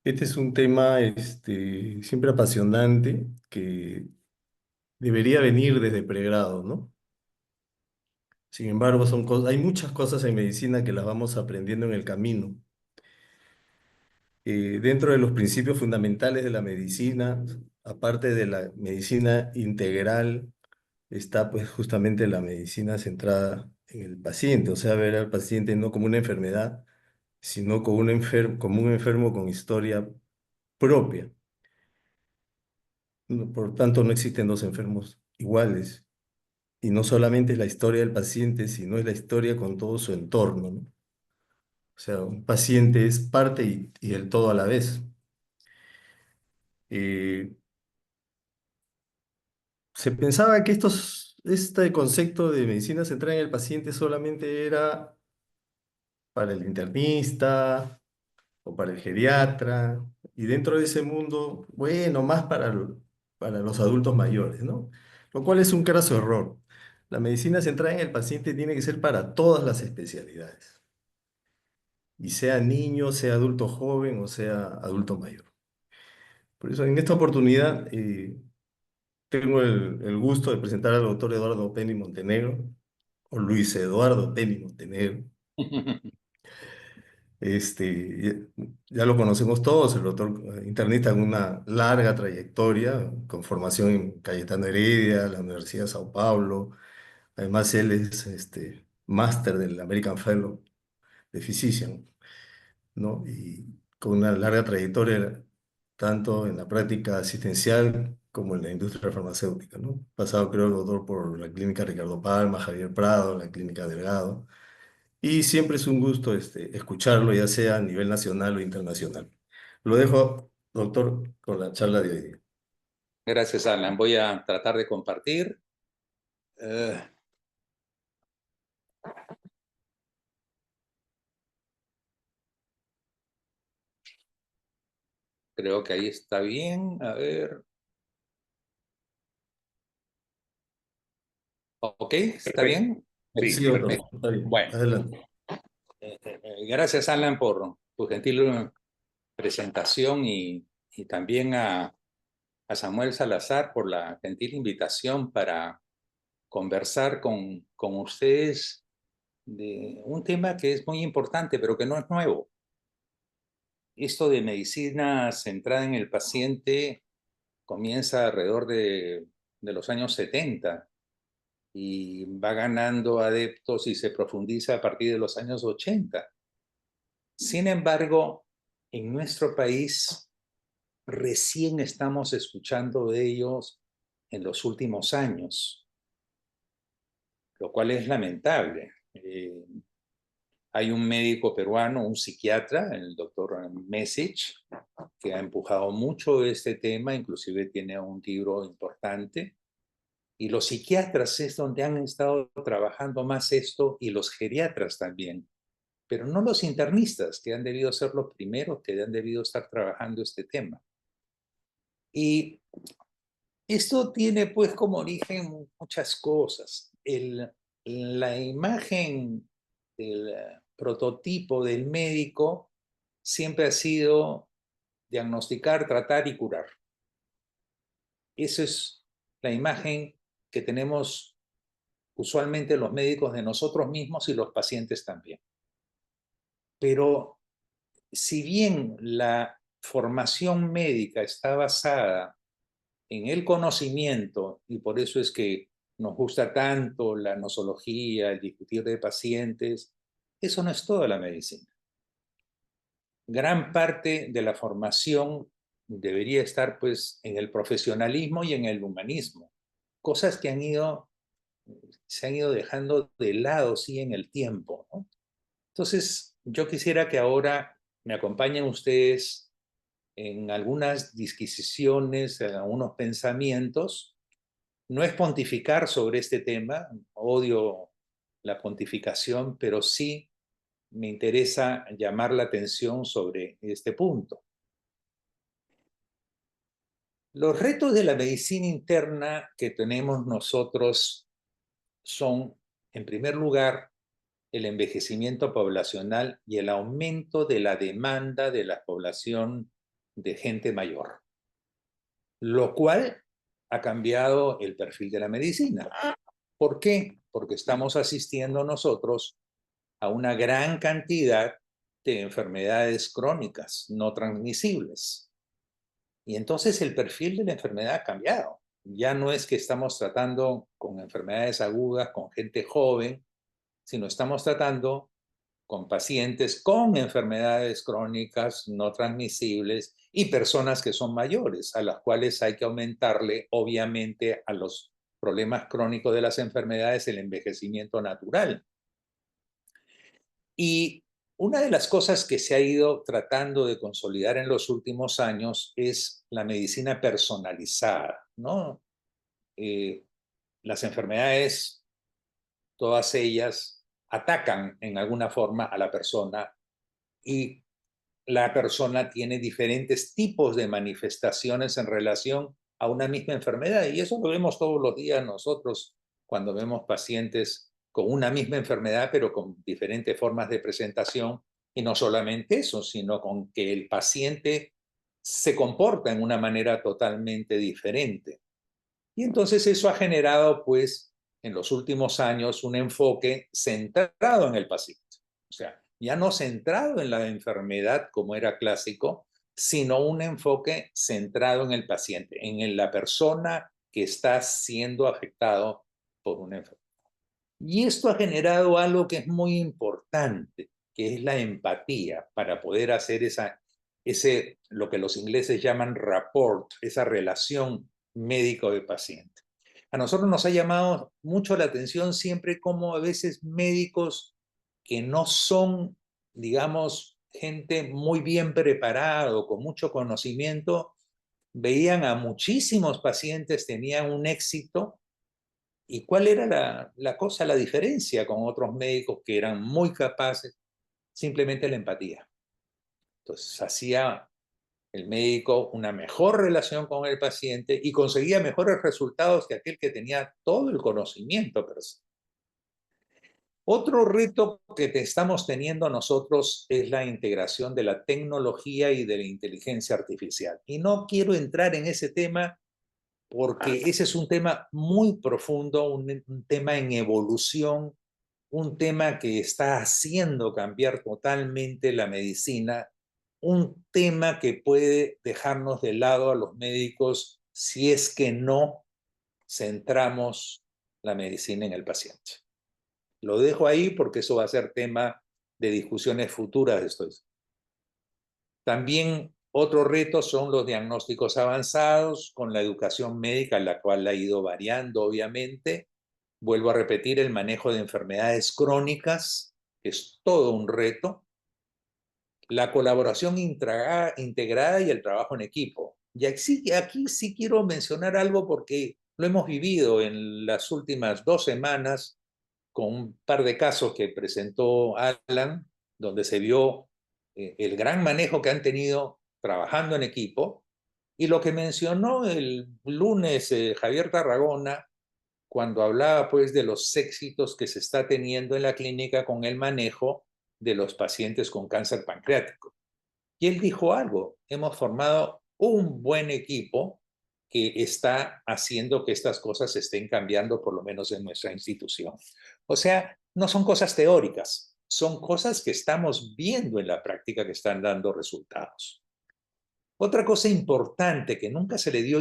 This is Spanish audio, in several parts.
Este es un tema siempre apasionante que debería venir desde pregrado, ¿no? Sin embargo, hay muchas cosas en medicina que las vamos aprendiendo en el camino. Dentro de los principios fundamentales de la medicina, aparte de la medicina integral, está pues justamente la medicina centrada en el paciente, o sea, ver al paciente no como una enfermedad, sino como un enfermo con historia propia. Por tanto, no existen dos enfermos iguales. Y no solamente es la historia del paciente, sino es la historia con todo su entorno, ¿no? O sea, un paciente es parte y el todo a la vez. Eh, Se pensaba que este concepto de medicina centrada en el paciente solamente era para el internista o para el geriatra, y dentro de ese mundo, bueno, más para los adultos mayores, ¿no? Lo cual es un craso error. La medicina centrada en el paciente tiene que ser para todas las especialidades, y sea niño, sea adulto joven o sea adulto mayor. Por eso, en esta oportunidad, tengo el gusto de presentar al doctor Eduardo Penny Montenegro, o Luis Eduardo Penny Montenegro. Ya lo conocemos todos, el doctor internista con una larga trayectoria, con formación en Cayetano Heredia, la Universidad de Sao Paulo. Además, él es máster del American Fellow de Physician, ¿no? Y con una larga trayectoria tanto en la práctica asistencial como en la industria farmacéutica, ¿no? Pasado, creo, el doctor por la clínica Ricardo Palma, Javier Prado, la clínica Delgado. Y siempre es un gusto escucharlo, ya sea a nivel nacional o internacional. Lo dejo, doctor, con la charla de hoy día. Gracias, Alan. Voy a tratar de compartir. Eh, Creo que ahí está bien. A ver. ¿Ok? ¿Está Perfecto. bien? Sí, Sí, doctor, Perfecto. está bien. Bueno, Adelante. gracias, Alan, por tu gentil presentación y también a Samuel Salazar por la gentil invitación para conversar con ustedes de un tema que es muy importante, pero que no es nuevo. Esto de medicina centrada en el paciente comienza alrededor de los años 70 y va ganando adeptos y se profundiza a partir de los años 80. Sin embargo, en nuestro país recién estamos escuchando de ellos en los últimos años, lo cual es lamentable. Hay un médico peruano, un psiquiatra, el doctor Mesich, que ha empujado mucho este tema, inclusive tiene un libro importante. Y los psiquiatras es donde han estado trabajando más esto y los geriatras también, pero no los internistas, que han debido ser los primeros que han debido estar trabajando este tema. Y esto tiene pues como origen muchas cosas. La imagen del prototipo del médico siempre ha sido diagnosticar, tratar y curar. Esa es la imagen que tenemos usualmente los médicos de nosotros mismos y los pacientes también. Pero si bien la formación médica está basada en el conocimiento, y por eso es que nos gusta tanto la nosología, el discutir de pacientes, eso no es toda la medicina. Gran parte de la formación debería estar pues en el profesionalismo y en el humanismo, cosas que se han ido dejando de lado, sí, en el tiempo, ¿no? Entonces, yo quisiera que ahora me acompañen ustedes en algunas disquisiciones, en algunos pensamientos. No es pontificar sobre este tema, odio la pontificación, pero sí me interesa llamar la atención sobre este punto. Los retos de la medicina interna que tenemos nosotros son, en primer lugar, el envejecimiento poblacional y el aumento de la demanda de la población de gente mayor, lo cual ha cambiado el perfil de la medicina. ¿Por qué? Porque estamos asistiendo nosotros a una gran cantidad de enfermedades crónicas no transmisibles. Y entonces el perfil de la enfermedad ha cambiado. Ya no es que estamos tratando con enfermedades agudas, con gente joven, sino estamos tratando con pacientes con enfermedades crónicas no transmisibles y personas que son mayores, a las cuales hay que aumentarle, obviamente, a los problemas crónicos de las enfermedades el envejecimiento natural. Y una de las cosas que se ha ido tratando de consolidar en los últimos años es la medicina personalizada, ¿no? Las enfermedades, todas ellas, atacan en alguna forma a la persona y la persona tiene diferentes tipos de manifestaciones en relación a una misma enfermedad. Y eso lo vemos todos los días nosotros cuando vemos pacientes con una misma enfermedad, pero con diferentes formas de presentación. Y no solamente eso, sino con que el paciente se comporta en una manera totalmente diferente. Y entonces eso ha generado, pues, en los últimos años un enfoque centrado en el paciente. O sea, ya no centrado en la enfermedad como era clásico, sino un enfoque centrado en el paciente, en la persona que está siendo afectado por una enfermedad. Y esto ha generado algo que es muy importante, que es la empatía, para poder hacer lo que los ingleses llaman rapport, esa relación médico de paciente. A nosotros nos ha llamado mucho la atención siempre cómo a veces médicos que no son, digamos, gente muy bien preparada o con mucho conocimiento, veían a muchísimos pacientes, tenían un éxito. ¿Y cuál era la cosa, la diferencia con otros médicos que eran muy capaces? Simplemente la empatía. Entonces hacía el médico una mejor relación con el paciente y conseguía mejores resultados que aquel que tenía todo el conocimiento. Otro reto que estamos teniendo nosotros es la integración de la tecnología y de la inteligencia artificial. Y no quiero entrar en ese tema porque ese es un tema muy profundo, un tema en evolución, un tema que está haciendo cambiar totalmente la medicina, un tema que puede dejarnos de lado a los médicos si es que no centramos la medicina en el paciente. Lo dejo ahí porque eso va a ser tema de discusiones futuras de esto. También otro reto son los diagnósticos avanzados con la educación médica, la cual ha ido variando, obviamente. Vuelvo a repetir, el manejo de enfermedades crónicas, que es todo un reto. La colaboración integrada y el trabajo en equipo. Y aquí sí quiero mencionar algo porque lo hemos vivido en las últimas 2 semanas con un par de casos que presentó Alan, donde se vio el gran manejo que han tenido trabajando en equipo. Y lo que mencionó el lunes Javier Tarragona, cuando hablaba pues de los éxitos que se está teniendo en la clínica con el manejo de los pacientes con cáncer pancreático. Y él dijo algo: hemos formado un buen equipo que está haciendo que estas cosas estén cambiando, por lo menos en nuestra institución. O sea, no son cosas teóricas, son cosas que estamos viendo en la práctica que están dando resultados. Otra cosa importante que nunca se le dio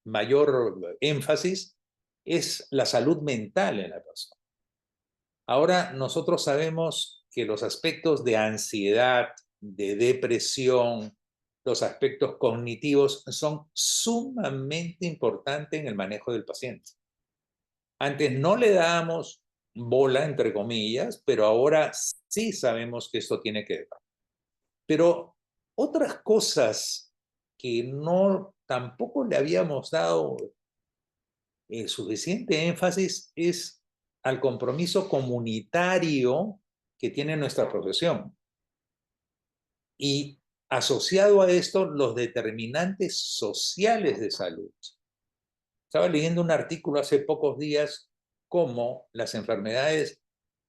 mayor énfasis es la salud mental en la persona. Ahora nosotros sabemos que los aspectos de ansiedad, de depresión, los aspectos cognitivos son sumamente importantes en el manejo del paciente. Antes no le dábamos bola, entre comillas, pero ahora sí sabemos que esto tiene que ver. Pero otras cosas que no tampoco le habíamos dado suficiente énfasis es al compromiso comunitario que tiene nuestra profesión. Y asociado a esto, los determinantes sociales de salud. Estaba leyendo un artículo hace pocos días cómo las enfermedades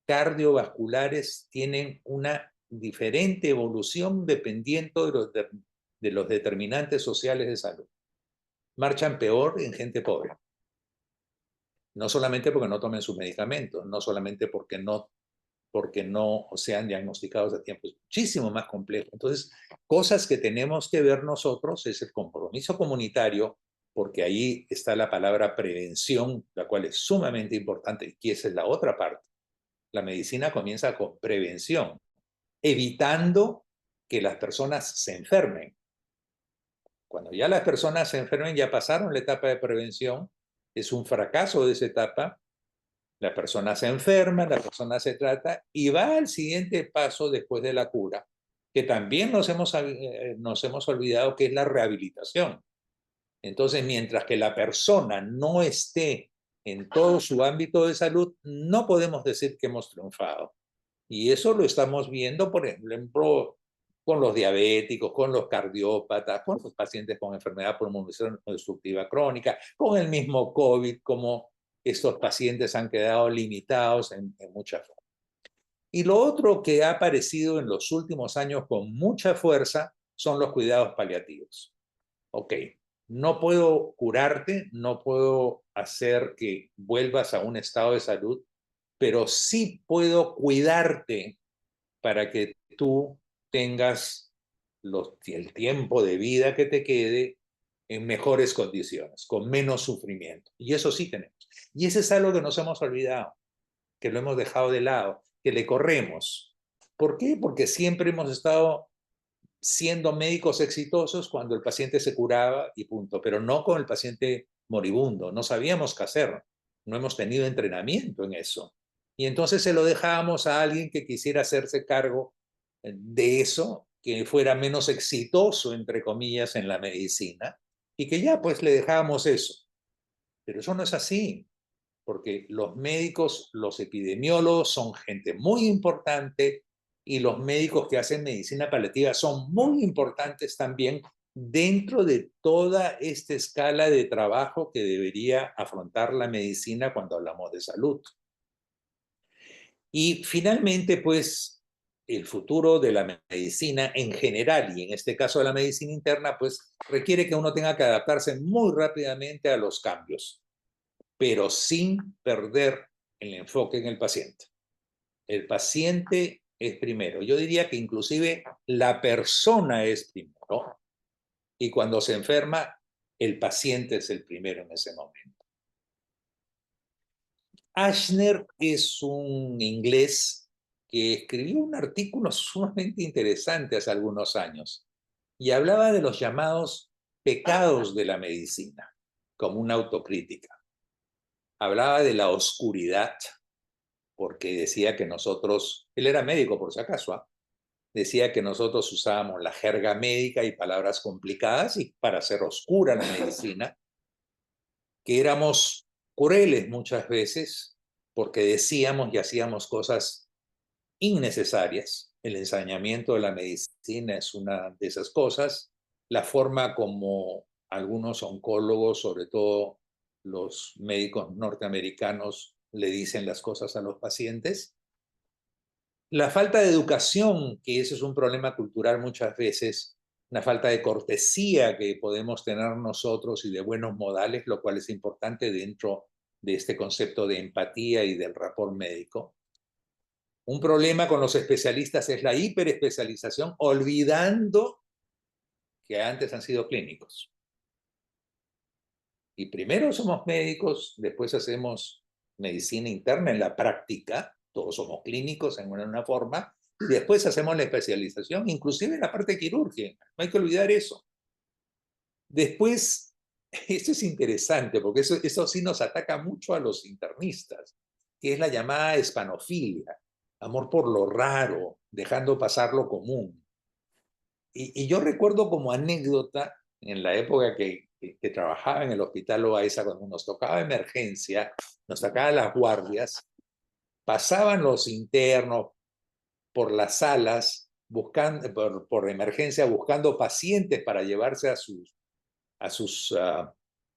cardiovasculares tienen una diferente evolución dependiendo de los determinantes sociales de salud. Marchan peor en gente pobre. No solamente porque no tomen sus medicamentos, no solamente porque no sean diagnosticados a tiempo, es muchísimo más complejo. Entonces, cosas que tenemos que ver nosotros es el compromiso comunitario, porque ahí está la palabra prevención, la cual es sumamente importante, y esa es la otra parte. La medicina comienza con prevención, evitando que las personas se enfermen. Cuando ya las personas se enfermen, ya pasaron la etapa de prevención, es un fracaso de esa etapa. La persona se enferma, la persona se trata y va al siguiente paso después de la cura, que también nos hemos olvidado que es la rehabilitación. Entonces, mientras que la persona no esté en todo su ámbito de salud, no podemos decir que hemos triunfado. Y eso lo estamos viendo, por ejemplo, con los diabéticos, con los cardiópatas, con los pacientes con enfermedad pulmonar obstructiva crónica, con el mismo COVID, como estos pacientes han quedado limitados en muchas formas. Y lo otro que ha aparecido en los últimos años con mucha fuerza son los cuidados paliativos. Ok, no puedo curarte, no puedo hacer que vuelvas a un estado de salud, pero sí puedo cuidarte para que tú tengas el tiempo de vida que te quede en mejores condiciones, con menos sufrimiento. Y eso sí tenemos. Y ese es algo que nos hemos olvidado, que lo hemos dejado de lado, que le corremos. ¿Por qué? Porque siempre hemos estado siendo médicos exitosos cuando el paciente se curaba y punto, pero no con el paciente moribundo. No sabíamos qué hacer, no hemos tenido entrenamiento en eso. Y entonces se lo dejábamos a alguien que quisiera hacerse cargo de eso, que fuera menos exitoso, entre comillas, en la medicina, y que ya pues le dejábamos eso. Pero eso no es así, porque los médicos, los epidemiólogos son gente muy importante y los médicos que hacen medicina paliativa son muy importantes también dentro de toda esta escala de trabajo que debería afrontar la medicina cuando hablamos de salud. Y finalmente, pues, el futuro de la medicina en general y en este caso de la medicina interna, pues requiere que uno tenga que adaptarse muy rápidamente a los cambios, pero sin perder el enfoque en el paciente. El paciente es primero. Yo diría que inclusive la persona es primero y cuando se enferma, el paciente es el primero en ese momento. Ashner es un inglés que escribió un artículo sumamente interesante hace algunos años y hablaba de los llamados pecados de la medicina, como una autocrítica. Hablaba de la oscuridad, porque decía que nosotros, él era médico por si acaso, decía que nosotros usábamos la jerga médica y palabras complicadas y para hacer oscura la medicina, que éramos crueles muchas veces porque decíamos y hacíamos cosas innecesarias. El ensañamiento de la medicina es una de esas cosas. La forma como algunos oncólogos, sobre todo los médicos norteamericanos, le dicen las cosas a los pacientes. La falta de educación, que ese es un problema cultural muchas veces, una falta de cortesía que podemos tener nosotros y de buenos modales, lo cual es importante dentro de este concepto de empatía y del rapport médico. Un problema con los especialistas es la hiperespecialización, olvidando que antes han sido clínicos. Y primero somos médicos, después hacemos medicina interna en la práctica, todos somos clínicos en una forma, y después hacemos la especialización, inclusive en la parte quirúrgica, no hay que olvidar eso. Después, esto es interesante, porque eso sí nos ataca mucho a los internistas, que es la llamada hispanofilia, amor por lo raro, dejando pasar lo común. Y yo recuerdo como anécdota, en la época que trabajaba en el hospital Loaiza, cuando nos tocaba emergencia, nos sacaban las guardias, pasaban los internos por las salas, buscando, por emergencia, buscando pacientes para llevarse a sus, uh,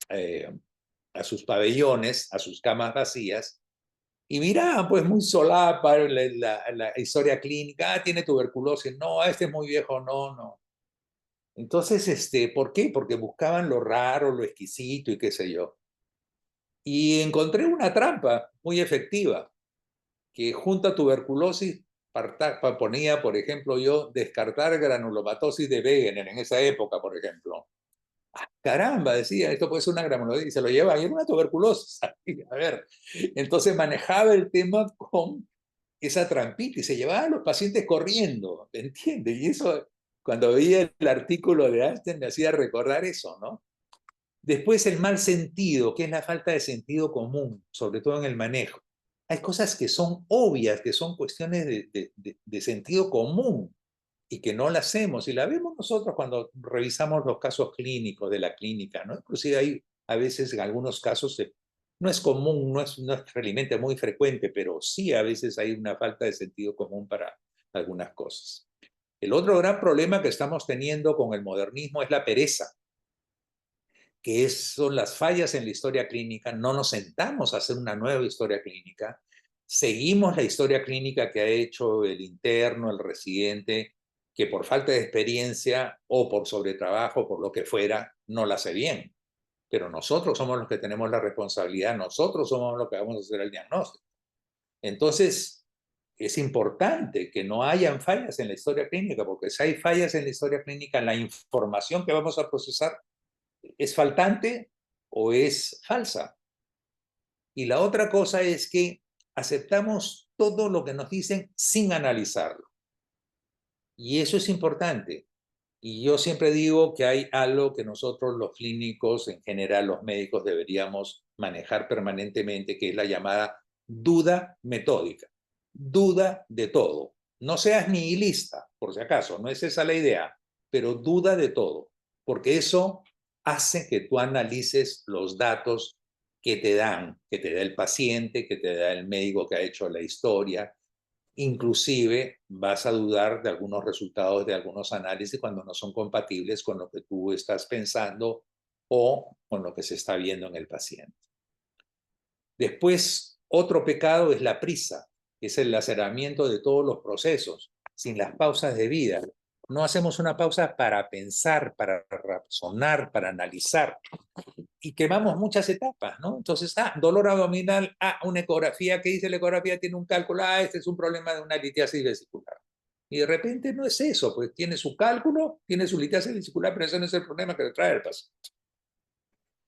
eh, a sus pabellones, a sus camas vacías, y miraban pues muy solapa la historia clínica, tiene tuberculosis, no, este es muy viejo, no. Entonces, ¿por qué? Porque buscaban lo raro, lo exquisito y qué sé yo. Y encontré una trampa muy efectiva, que junto a tuberculosis ponía, por ejemplo, yo descartar granulomatosis de Wegener en esa época, por ejemplo. Caramba, decía, esto puede ser una granulosis, y se lo lleva, y era una tuberculosis. A ver, entonces manejaba el tema con esa trampita y se llevaba a los pacientes corriendo, ¿me entiendes? Y eso, cuando veía el artículo de Einstein, me hacía recordar eso, ¿no? Después el mal sentido, que es la falta de sentido común, sobre todo en el manejo. Hay cosas que son obvias, que son cuestiones de sentido común y que no la hacemos. Y la vemos nosotros cuando revisamos los casos clínicos de la clínica, ¿no? Inclusive hay a veces en algunos casos, no es común, no es realmente muy frecuente, pero sí a veces hay una falta de sentido común para algunas cosas. El otro gran problema que estamos teniendo con el modernismo es la pereza, que son las fallas en la historia clínica. No nos sentamos a hacer una nueva historia clínica, seguimos la historia clínica que ha hecho el interno, el residente, que por falta de experiencia o por sobretrabajo, por lo que fuera, no la hace bien. Pero nosotros somos los que tenemos la responsabilidad, nosotros somos los que vamos a hacer el diagnóstico. Entonces, es importante que no hayan fallas en la historia clínica, porque si hay fallas en la historia clínica, la información que vamos a procesar es faltante o es falsa. Y la otra cosa es que aceptamos todo lo que nos dicen sin analizarlo. Y eso es importante. Y yo siempre digo que hay algo que nosotros los clínicos, en general los médicos, deberíamos manejar permanentemente, que es la llamada duda metódica. Duda de todo. No seas nihilista, por si acaso, no es esa la idea, pero duda de todo, porque eso hace que tú analices los datos que te da el paciente, que te da el médico que ha hecho la historia. Inclusive vas a dudar de algunos resultados de algunos análisis cuando no son compatibles con lo que tú estás pensando o con lo que se está viendo en el paciente. Después, otro pecado es la prisa, que es el aceleramiento de todos los procesos, sin las pausas de vida. No hacemos una pausa para pensar, para razonar, para analizar. Y quemamos muchas etapas, ¿no? Entonces, dolor abdominal, una ecografía, ¿qué dice la ecografía? Tiene un cálculo, este es un problema de una litiasis vesicular. Y de repente no es eso, pues tiene su cálculo, tiene su litiasis vesicular, pero ese no es el problema que le trae el paciente.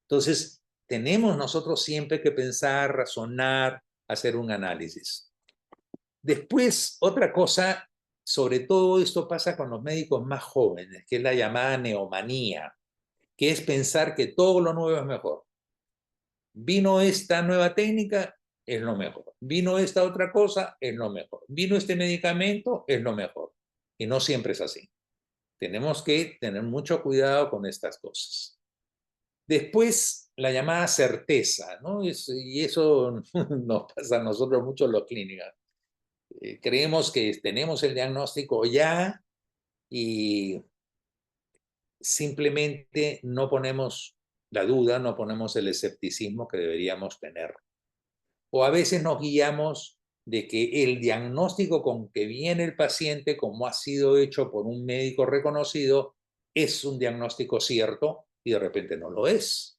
Entonces, tenemos nosotros siempre que pensar, razonar, hacer un análisis. Después, otra cosa, sobre todo esto pasa con los médicos más jóvenes, que es la llamada neomanía, que es pensar que todo lo nuevo es mejor. Vino esta nueva técnica, es lo mejor. Vino esta otra cosa, es lo mejor. Vino este medicamento, es lo mejor. Y no siempre es así. Tenemos que tener mucho cuidado con estas cosas. Después, la llamada certeza, ¿no? Y eso nos pasa a nosotros mucho en la clínica. Creemos que tenemos el diagnóstico ya y simplemente no ponemos la duda, no ponemos el escepticismo que deberíamos tener. O a veces nos guiamos de que el diagnóstico con que viene el paciente, como ha sido hecho por un médico reconocido, es un diagnóstico cierto y de repente no lo es.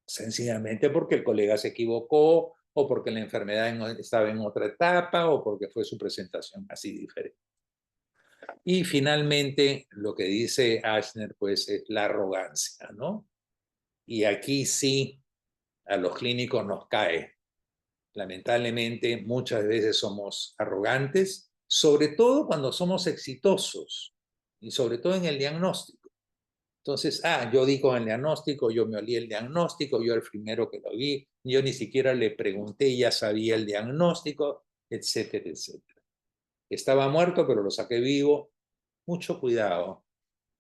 Sencillamente porque el colega se equivocó o porque la enfermedad estaba en otra etapa o porque fue su presentación así diferente. Y finalmente, lo que dice Ashner, pues, es la arrogancia, ¿no? Y aquí sí, a los clínicos nos cae. Lamentablemente, muchas veces somos arrogantes, sobre todo cuando somos exitosos y sobre todo en el diagnóstico. Entonces, yo di con el diagnóstico, yo me olí el diagnóstico, yo el primero que lo vi, yo ni siquiera le pregunté, ya sabía el diagnóstico, etcétera, etcétera. Estaba muerto, pero lo saqué vivo. Mucho cuidado.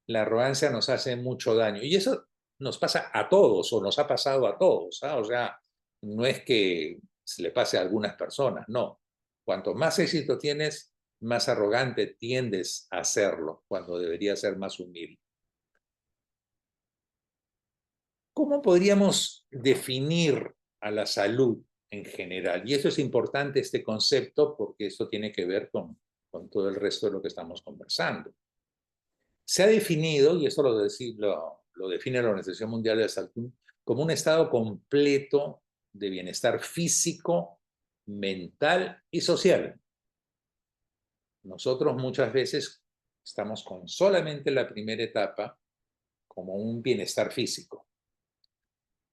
La arrogancia nos hace mucho daño. Y eso nos pasa a todos, o nos ha pasado a todos. O sea, no es que se le pase a algunas personas, no. Cuanto más éxito tienes, más arrogante tiendes a hacerlo, cuando debería ser más humilde. ¿Cómo podríamos definir a la salud en general? Y eso es importante, este concepto, porque esto tiene que ver con todo el resto de lo que estamos conversando. Se ha definido, y esto lo define la Organización Mundial de la Salud, como un estado completo de bienestar físico, mental y social. Nosotros muchas veces estamos con solamente la primera etapa como un bienestar físico.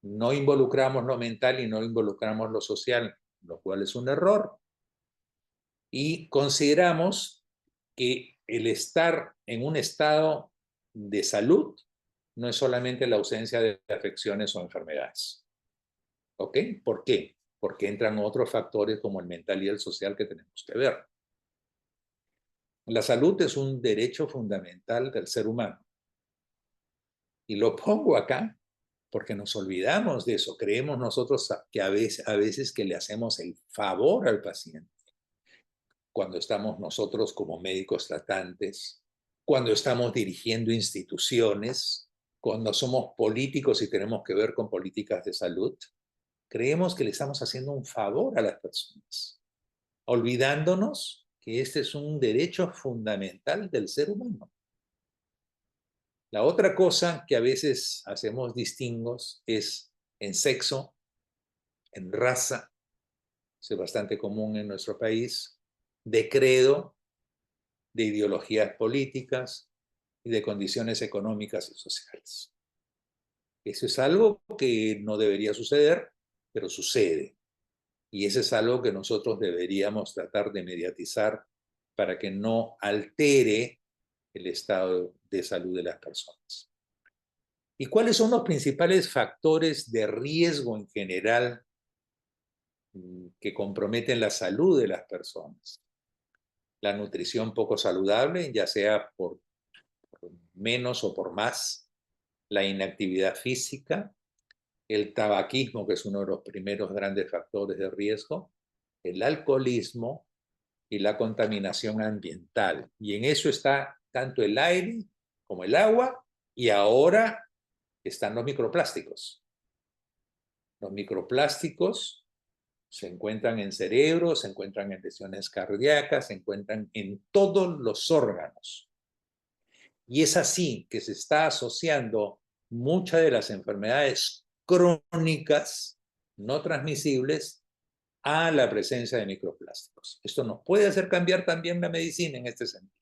No involucramos lo mental y no involucramos lo social, lo cual es un error. Y consideramos que el estar en un estado de salud no es solamente la ausencia de afecciones o enfermedades. ¿Ok? ¿Por qué? Porque entran otros factores como el mental y el social que tenemos que ver. La salud es un derecho fundamental del ser humano. Y lo pongo acá porque nos olvidamos de eso. Creemos nosotros que a veces que le hacemos el favor al paciente cuando estamos nosotros como médicos tratantes, cuando estamos dirigiendo instituciones, cuando somos políticos y tenemos que ver con políticas de salud. Creemos que le estamos haciendo un favor a las personas, olvidándonos que este es un derecho fundamental del ser humano. La otra cosa que a veces hacemos distingos es en sexo, en raza, es bastante común en nuestro país, de credo, de ideologías políticas y de condiciones económicas y sociales. Eso es algo que no debería suceder, pero sucede. Y eso es algo que nosotros deberíamos tratar de mediatizar para que no altere el estado de salud de las personas. ¿Y cuáles son los principales factores de riesgo en general que comprometen la salud de las personas? La nutrición poco saludable, ya sea por menos o por más, la inactividad física, el tabaquismo, que es uno de los primeros grandes factores de riesgo, el alcoholismo y la contaminación ambiental. Y en eso está tanto el aire como el agua, y ahora están los microplásticos. Los microplásticos se encuentran en cerebro, se encuentran en lesiones cardíacas, se encuentran en todos los órganos. Y es así que se está asociando muchas de las enfermedades crónicas no transmisibles a la presencia de microplásticos. Esto nos puede hacer cambiar también la medicina en este sentido.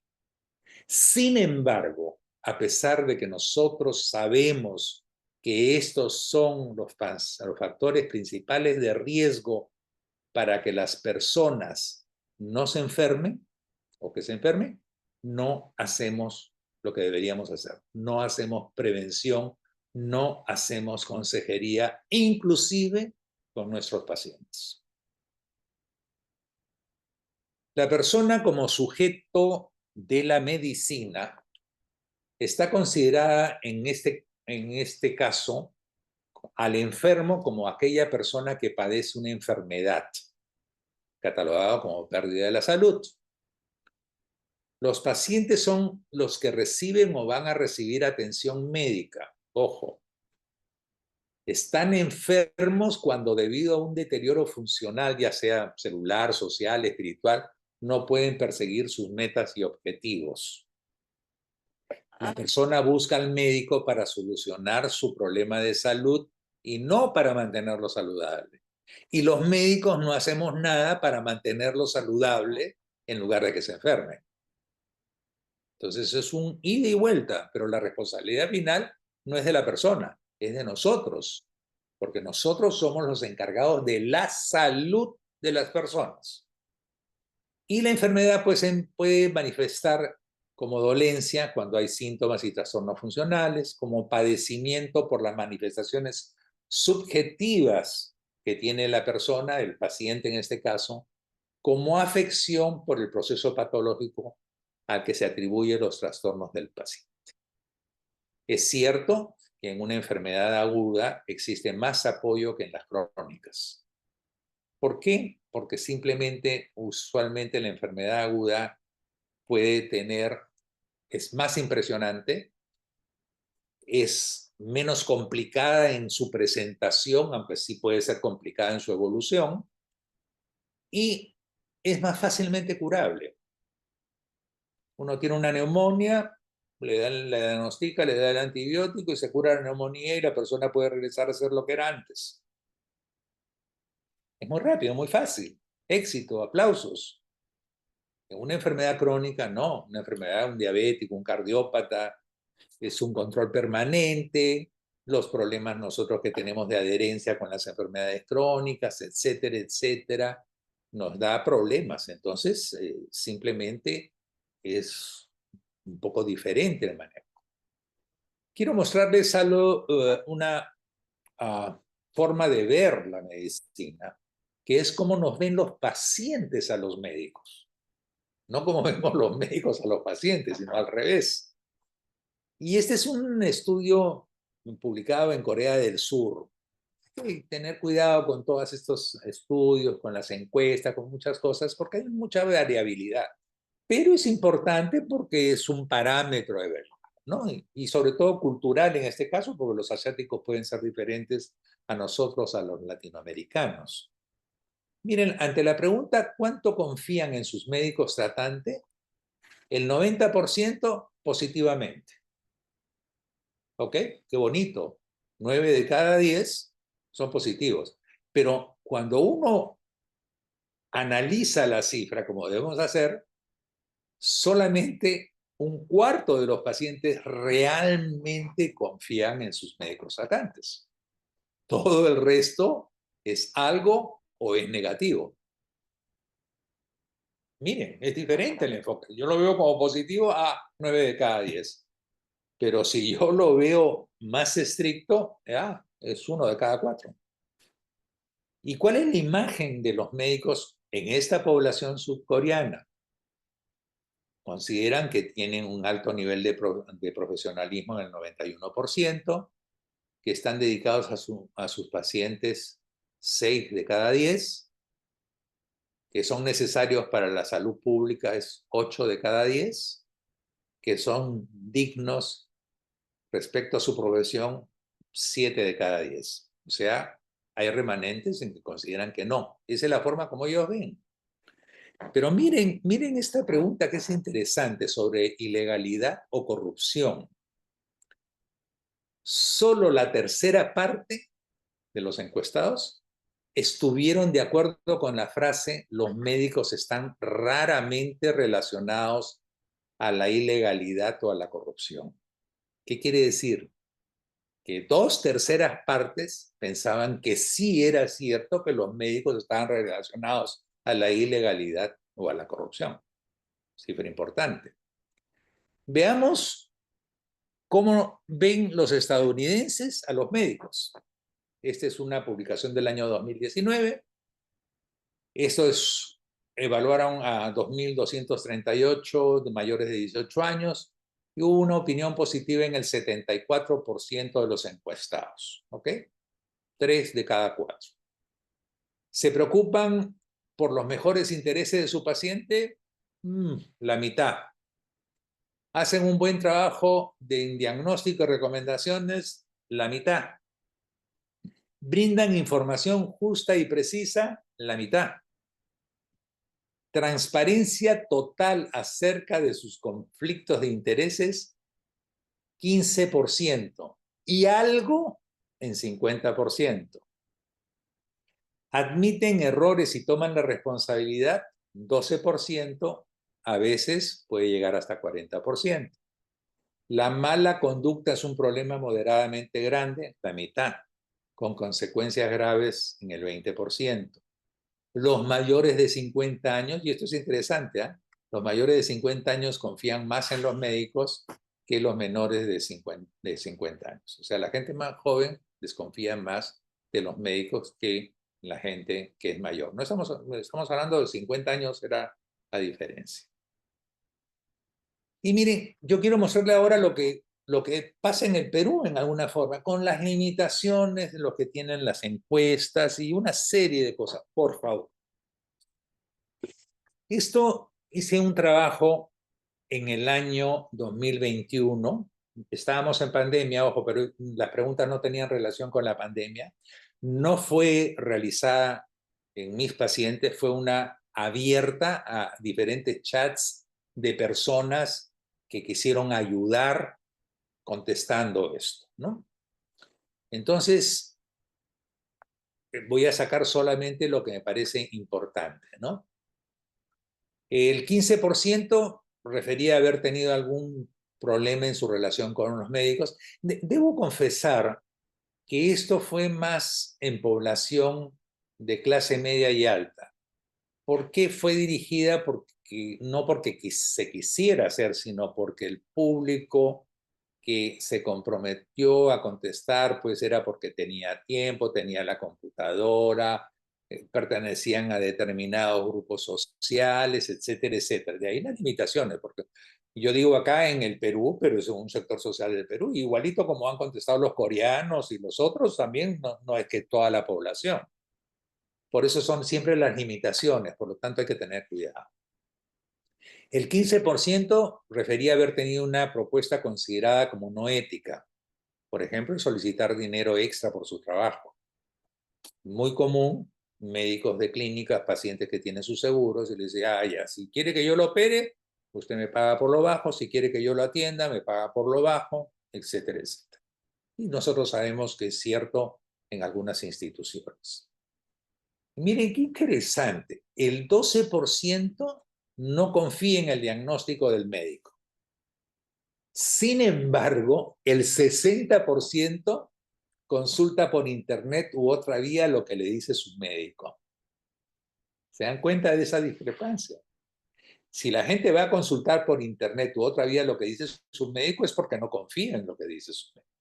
Sin embargo, a pesar de que nosotros sabemos que estos son los factores principales de riesgo para que las personas no se enfermen o que se enfermen, no hacemos lo que deberíamos hacer. No hacemos prevención, no hacemos consejería, inclusive con nuestros pacientes. La persona como sujeto de la medicina está considerada en este caso al enfermo como aquella persona que padece una enfermedad, catalogada como pérdida de la salud. Los pacientes son los que reciben o van a recibir atención médica. Ojo, están enfermos cuando debido a un deterioro funcional, ya sea celular, social, espiritual, no pueden perseguir sus metas y objetivos. La persona busca al médico para solucionar su problema de salud y no para mantenerlo saludable. Y los médicos no hacemos nada para mantenerlo saludable en lugar de que se enferme. Entonces es un ida y vuelta, pero la responsabilidad final no es de la persona, es de nosotros, porque nosotros somos los encargados de la salud de las personas. Y la enfermedad pues, puede manifestar como dolencia cuando hay síntomas y trastornos funcionales, como padecimiento por las manifestaciones subjetivas que tiene la persona, el paciente en este caso, como afección por el proceso patológico al que se atribuyen los trastornos del paciente. Es cierto que en una enfermedad aguda existe más apoyo que en las crónicas. ¿Por qué? Porque simplemente, usualmente la enfermedad aguda es más impresionante, es menos complicada en su presentación, aunque sí puede ser complicada en su evolución, y es más fácilmente curable. Uno tiene una neumonía, le diagnostica, le da el antibiótico y se cura la neumonía y la persona puede regresar a ser lo que era antes. Es muy rápido, muy fácil. Éxito, aplausos. En una enfermedad crónica, no. Una enfermedad, un diabético, un cardiópata, es un control permanente, los problemas nosotros que tenemos de adherencia con las enfermedades crónicas, etcétera, etcétera, nos da problemas. Entonces, simplemente es un poco diferente el manejo. Quiero mostrarles algo, una forma de ver la medicina, que es cómo nos ven los pacientes a los médicos. No como vemos los médicos a los pacientes, sino al revés. Y este es un estudio publicado en Corea del Sur. Hay que tener cuidado con todos estos estudios, con las encuestas, con muchas cosas, porque hay mucha variabilidad. Pero es importante porque es un parámetro de verlo, ¿no? Y sobre todo cultural en este caso, porque los asiáticos pueden ser diferentes a nosotros, a los latinoamericanos. Miren, ante la pregunta ¿cuánto confían en sus médicos tratantes? El 90% positivamente. ¿Ok? Qué bonito. 9 de cada 10 son positivos. Pero cuando uno analiza la cifra, como debemos hacer, solamente un cuarto de los pacientes realmente confían en sus médicos tratantes. Todo el resto es algo o es negativo. Miren, es diferente el enfoque. Yo lo veo como positivo a 9 de cada 10. Pero si yo lo veo más estricto, es 1 de cada 4. ¿Y cuál es la imagen de los médicos en esta población subcoreana? Consideran que tienen un alto nivel de profesionalismo en el 91%, que están dedicados a sus pacientes 6 de cada 10, que son necesarios para la salud pública es 8 de cada 10, que son dignos respecto a su profesión 7 de cada 10. O sea, hay remanentes en que consideran que no. Esa es la forma como ellos ven. Pero miren esta pregunta que es interesante sobre ilegalidad o corrupción. Solo la tercera parte de los encuestados estuvieron de acuerdo con la frase los médicos están raramente relacionados a la ilegalidad o a la corrupción. ¿Qué quiere decir? Que 2/3 partes pensaban que sí era cierto que los médicos estaban relacionados a la ilegalidad o a la corrupción. Cifra importante. Veamos cómo ven los estadounidenses a los médicos. Esta es una publicación del año 2019. Esto es, evaluaron a 2.238 de mayores de 18 años y hubo una opinión positiva en el 74% de los encuestados. ¿Ok? 3 de cada 4. ¿Se preocupan por los mejores intereses de su paciente? La mitad. ¿Hacen un buen trabajo de diagnóstico y recomendaciones? La mitad. ¿Brindan información justa y precisa? La mitad. Transparencia total acerca de sus conflictos de intereses, 15%. Y algo en 50%. Admiten errores y toman la responsabilidad, 12%, a veces puede llegar hasta 40%. La mala conducta es un problema moderadamente grande, la mitad, con consecuencias graves en el 20%. Los mayores de 50 años, y esto es interesante, los mayores de 50 años confían más en los médicos que los menores de 50 años. O sea, la gente más joven desconfía más de los médicos que la gente que es mayor. No estamos hablando de 50 años, era la diferencia. Y miren, yo quiero mostrarle ahora lo que pasa en el Perú en alguna forma, con las limitaciones de lo que tienen las encuestas y una serie de cosas, por favor. Esto hice un trabajo en el año 2021. Estábamos en pandemia, ojo, pero las preguntas no tenían relación con la pandemia. No fue realizada en mis pacientes, fue una abierta a diferentes chats de personas que quisieron ayudar contestando esto, ¿no? Entonces, voy a sacar solamente lo que me parece importante, ¿no? El 15% refería a haber tenido algún problema en su relación con los médicos. Debo confesar que esto fue más en población de clase media y alta. ¿Por qué fue dirigida? Porque, no porque se quisiera hacer, sino porque el público que se comprometió a contestar, pues era porque tenía tiempo, tenía la computadora, pertenecían a determinados grupos sociales, etcétera, etcétera. De ahí las limitaciones, porque yo digo acá en el Perú, pero es un sector social del Perú, igualito como han contestado los coreanos y los otros, también no es que toda la población. Por eso son siempre las limitaciones, por lo tanto hay que tener cuidado. El 15% refería a haber tenido una propuesta considerada como no ética, por ejemplo, solicitar dinero extra por su trabajo. Muy común, médicos de clínicas, pacientes que tienen sus seguros, y les dice, ya, si quiere que yo lo opere, usted me paga por lo bajo, si quiere que yo lo atienda, me paga por lo bajo, etcétera, etcétera. Y nosotros sabemos que es cierto en algunas instituciones. Miren qué interesante, el 12% no confía en el diagnóstico del médico. Sin embargo, el 60% consulta por internet u otra vía lo que le dice su médico. ¿Se dan cuenta de esa discrepancia? Si la gente va a consultar por internet u otra vía lo que dice su médico es porque no confía en lo que dice su médico.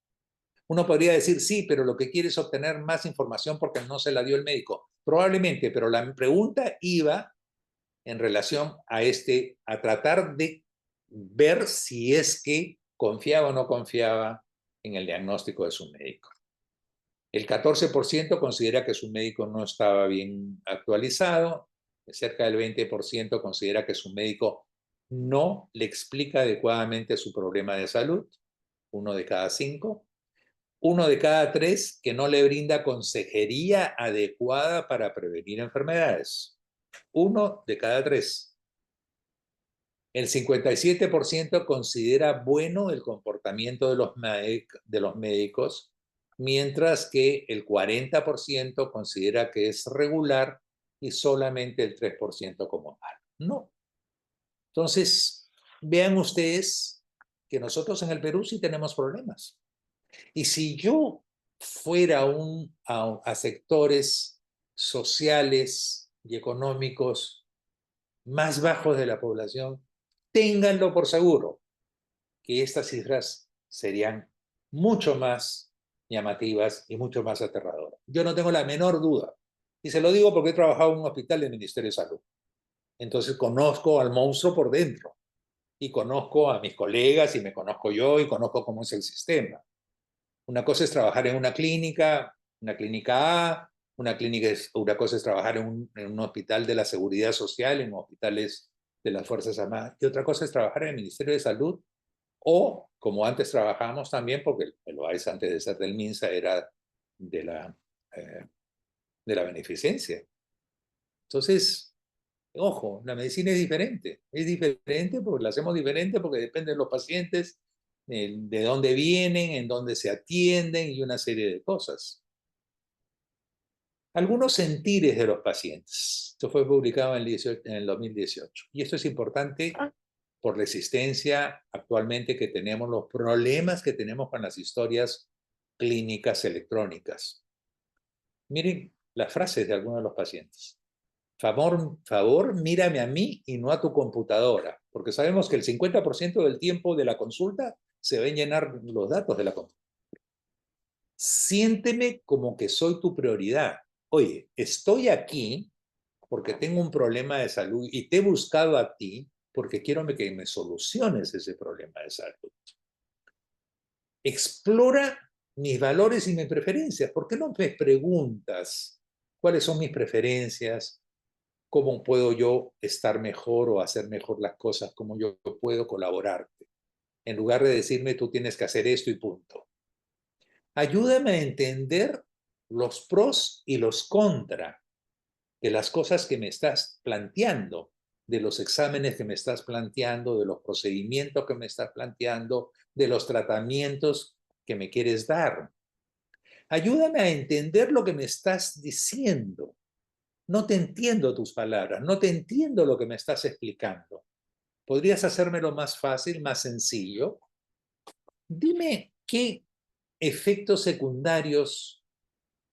Uno podría decir, sí, pero lo que quiere es obtener más información porque no se la dio el médico. Probablemente, pero la pregunta iba en relación a tratar de ver si es que confiaba o no confiaba en el diagnóstico de su médico. El 14% considera que su médico no estaba bien actualizado, cerca del 20% considera que su médico no le explica adecuadamente su problema de salud, 1 de cada 5. 1 de cada 3 que no le brinda consejería adecuada para prevenir enfermedades. 1 de cada 3. El 57% considera bueno el comportamiento de los médicos, mientras que el 40% considera que es regular y solamente el 3% como malo. No. Entonces, vean ustedes que nosotros en el Perú sí tenemos problemas. Y si yo fuera a sectores sociales y económicos más bajos de la población, ténganlo por seguro que estas cifras serían mucho más llamativas y mucho más aterradoras. Yo no tengo la menor duda. Y se lo digo porque he trabajado en un hospital del Ministerio de Salud. Entonces conozco al monstruo por dentro. Y conozco a mis colegas y me conozco yo y conozco cómo es el sistema. Una cosa es trabajar en una clínica A, una cosa es trabajar en un hospital de la Seguridad Social, en hospitales de las Fuerzas Armadas, y otra cosa es trabajar en el Ministerio de Salud, o como antes trabajábamos también, porque el OAS antes de ser del MINSA era de eh, de la beneficencia. Entonces, ojo, la medicina es diferente porque la hacemos diferente porque depende de los pacientes, de dónde vienen, en dónde se atienden y una serie de cosas. Algunos sentires de los pacientes. Esto fue publicado en el 2018. Y esto es importante por la existencia actualmente que tenemos, los problemas que tenemos con las historias clínicas electrónicas. Miren las frases de algunos de los pacientes. Favor, mírame a mí y no a tu computadora, porque sabemos que el 50% del tiempo de la consulta se ven llenar los datos de la computadora. Siénteme como que soy tu prioridad. Oye, estoy aquí porque tengo un problema de salud y te he buscado a ti porque quiero que me soluciones ese problema de salud. Explora mis valores y mis preferencias. ¿Por qué no me preguntas cuáles son mis preferencias? ¿Cómo puedo yo estar mejor o hacer mejor las cosas? ¿Cómo yo puedo colaborarte? En lugar de decirme, tú tienes que hacer esto y punto. Ayúdame a entender los pros y los contra de las cosas que me estás planteando. de los exámenes que me estás planteando, de los procedimientos que me estás planteando, de los tratamientos que me quieres dar. Ayúdame a entender lo que me estás diciendo. No te entiendo tus palabras, no te entiendo lo que me estás explicando. ¿Podrías hacérmelo más fácil, más sencillo? Dime qué efectos secundarios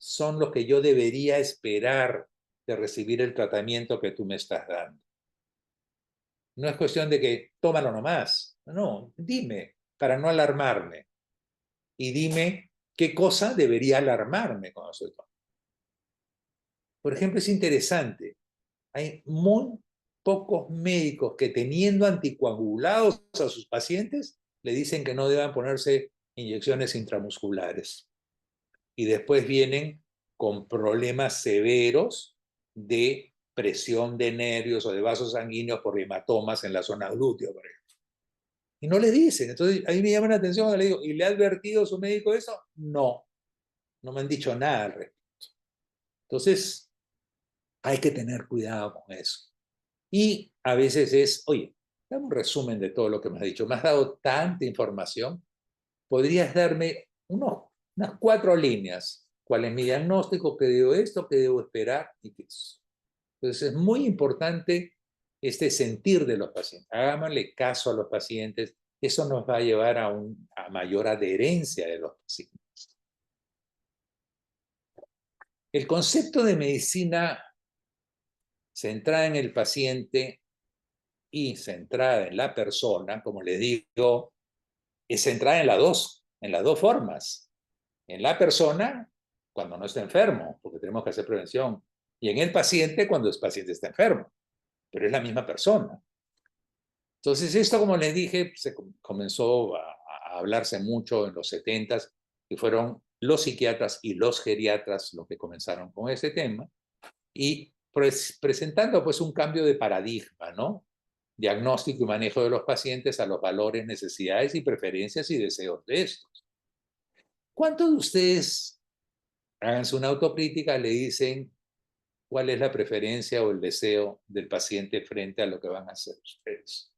son los que yo debería esperar de recibir el tratamiento que tú me estás dando. No es cuestión de que tómalo nomás. No, dime, para no alarmarme. Y dime qué cosa debería alarmarme cuando estoy tomando. Por ejemplo, es interesante. Hay muy pocos médicos que teniendo anticoagulados a sus pacientes le dicen que no deban ponerse inyecciones intramusculares. Y después vienen con problemas severos de presión de nervios o de vasos sanguíneos por hematomas en la zona glútea, por ejemplo. Y no le dicen. Entonces, ahí me llama la atención cuando le digo, ¿y le ha advertido su médico eso? No, no me han dicho nada al respecto. Entonces, hay que tener cuidado con eso. Y a veces es, oye, dame un resumen de todo lo que me has dicho. Me has dado tanta información. ¿Podrías darme unas 4 líneas? ¿Cuál es mi diagnóstico? ¿Qué debo esto? ¿Qué debo esperar? ¿Y qué es? Entonces, es muy importante este sentir de los pacientes. Hagámosle caso a los pacientes. Eso nos va a llevar a mayor adherencia de los pacientes. El concepto de medicina centrada en el paciente y centrada en la persona, como les digo, es centrada en las dos formas. En la persona, cuando no está enfermo, porque tenemos que hacer prevención, y en el paciente, cuando el paciente está enfermo, pero es la misma persona. Entonces, esto, como les dije, se comenzó a hablarse mucho en los 70s, que fueron los psiquiatras y los geriatras los que comenzaron con ese tema, y presentando pues un cambio de paradigma, ¿no? Diagnóstico y manejo de los pacientes a los valores, necesidades y preferencias y deseos de estos. ¿Cuántos de ustedes, háganse una autocrítica, le dicen cuál es la preferencia o el deseo del paciente frente a lo que van a hacer ustedes?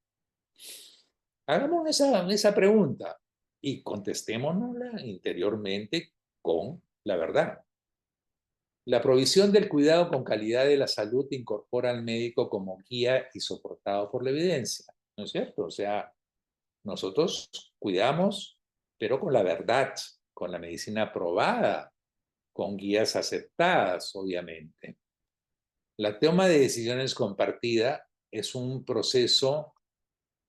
Hagamos esa pregunta y contestémonosla interiormente con la verdad. La provisión del cuidado con calidad de la salud incorpora al médico como guía y soportado por la evidencia, ¿no es cierto? O sea, nosotros cuidamos, pero con la verdad, con la medicina probada, con guías aceptadas, obviamente. La toma de decisiones compartida es un proceso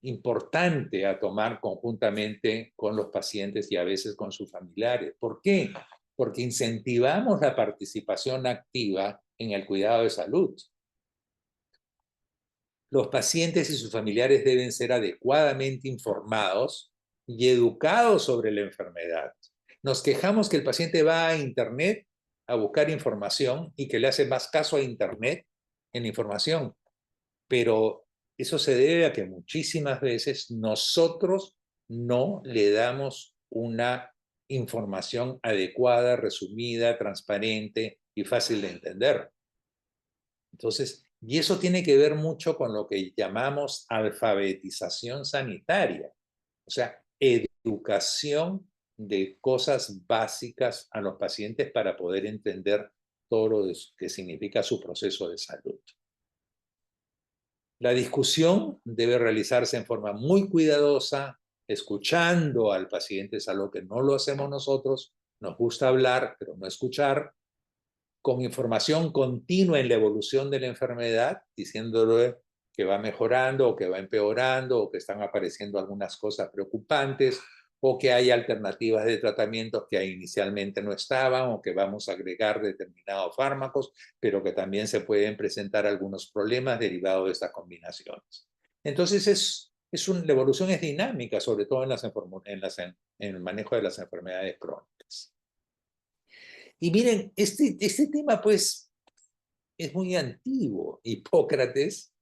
importante a tomar conjuntamente con los pacientes y a veces con sus familiares. ¿Por qué? Porque incentivamos la participación activa en el cuidado de salud. Los pacientes y sus familiares deben ser adecuadamente informados y educados sobre la enfermedad. Nos quejamos que el paciente va a Internet a buscar información y que le hace más caso a Internet en información, pero eso se debe a que muchísimas veces nosotros no le damos una información adecuada, resumida, transparente y fácil de entender. Entonces, y eso tiene que ver mucho con lo que llamamos alfabetización sanitaria, o sea, educación de cosas básicas a los pacientes para poder entender todo lo que significa su proceso de salud. La discusión debe realizarse en forma muy cuidadosa, escuchando al paciente, es algo que no lo hacemos nosotros, nos gusta hablar, pero no escuchar, con información continua en la evolución de la enfermedad, diciéndole que va mejorando o que va empeorando o que están apareciendo algunas cosas preocupantes o que hay alternativas de tratamientos que inicialmente no estaban o que vamos a agregar determinados fármacos, pero que también se pueden presentar algunos problemas derivados de estas combinaciones. Entonces, la evolución es dinámica, sobre todo en el manejo de las enfermedades crónicas. Y miren, este tema pues es muy antiguo. Hipócrates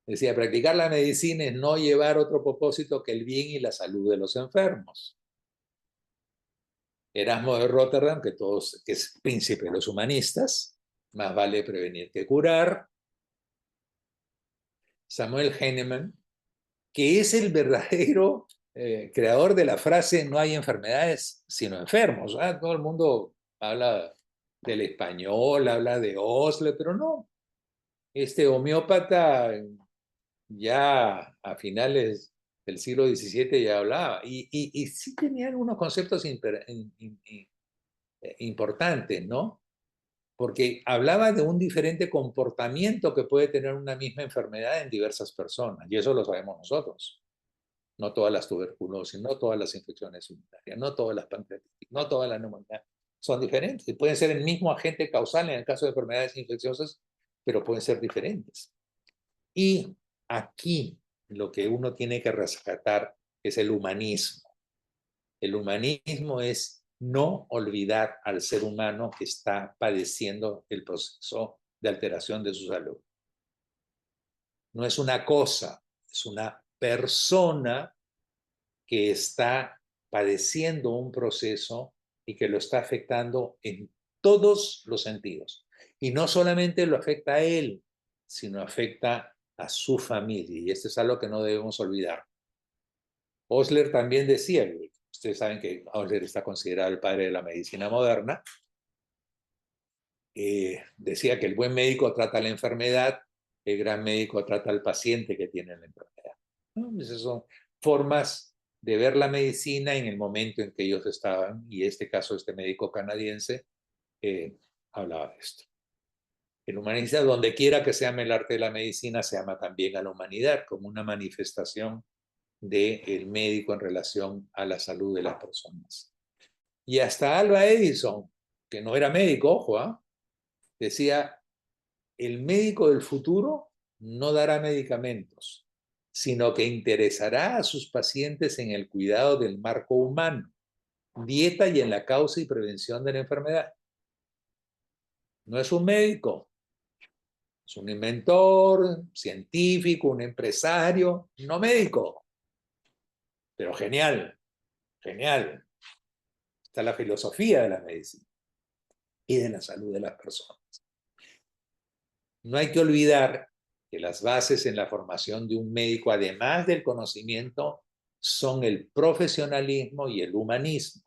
decía, practicar la medicina es no llevar otro propósito que el bien y la salud de los enfermos. Erasmo de Rotterdam, que es príncipe de los humanistas, más vale prevenir que curar. Samuel Hahnemann, que es el verdadero creador de la frase no hay enfermedades sino enfermos. ¿Ah? Todo el mundo habla del español, habla de Osler, pero no. Este homeópata ya a finales del siglo XVII ya hablaba y sí tenían unos conceptos importantes, ¿no? Porque hablaba de un diferente comportamiento que puede tener una misma enfermedad en diversas personas, y eso lo sabemos nosotros. No todas las tuberculosis, no todas las infecciones urinarias, no todas las pancreatitis, no todas las neumonías son diferentes. Pueden ser el mismo agente causal en el caso de enfermedades infecciosas, pero pueden ser diferentes. Y aquí lo que uno tiene que rescatar es el humanismo. El humanismo es no olvidar al ser humano que está padeciendo el proceso de alteración de su salud. No es una cosa, es una persona que está padeciendo un proceso y que lo está afectando en todos los sentidos. Y no solamente lo afecta a él, sino afecta a su familia. Y esto es algo que no debemos olvidar. Osler también decía, ustedes saben que Osler está considerado el padre de la medicina moderna, decía que el buen médico trata la enfermedad, el gran médico trata al paciente que tiene la enfermedad. ¿No? Esas son formas de ver la medicina en el momento en que ellos estaban, y en este caso este médico canadiense hablaba de esto. El humanista, donde quiera que se ame el arte de la medicina, se ama también a la humanidad como una manifestación del médico en relación a la salud de las personas. Y hasta Alva Edison, que no era médico, ojo, decía, el médico del futuro no dará medicamentos, sino que interesará a sus pacientes en el cuidado del marco humano, dieta y en la causa y prevención de la enfermedad. No es un médico, es un inventor, científico, un empresario, no médico. Pero genial, genial. Está la filosofía de la medicina y de la salud de las personas. No hay que olvidar que las bases en la formación de un médico, además del conocimiento, son el profesionalismo y el humanismo.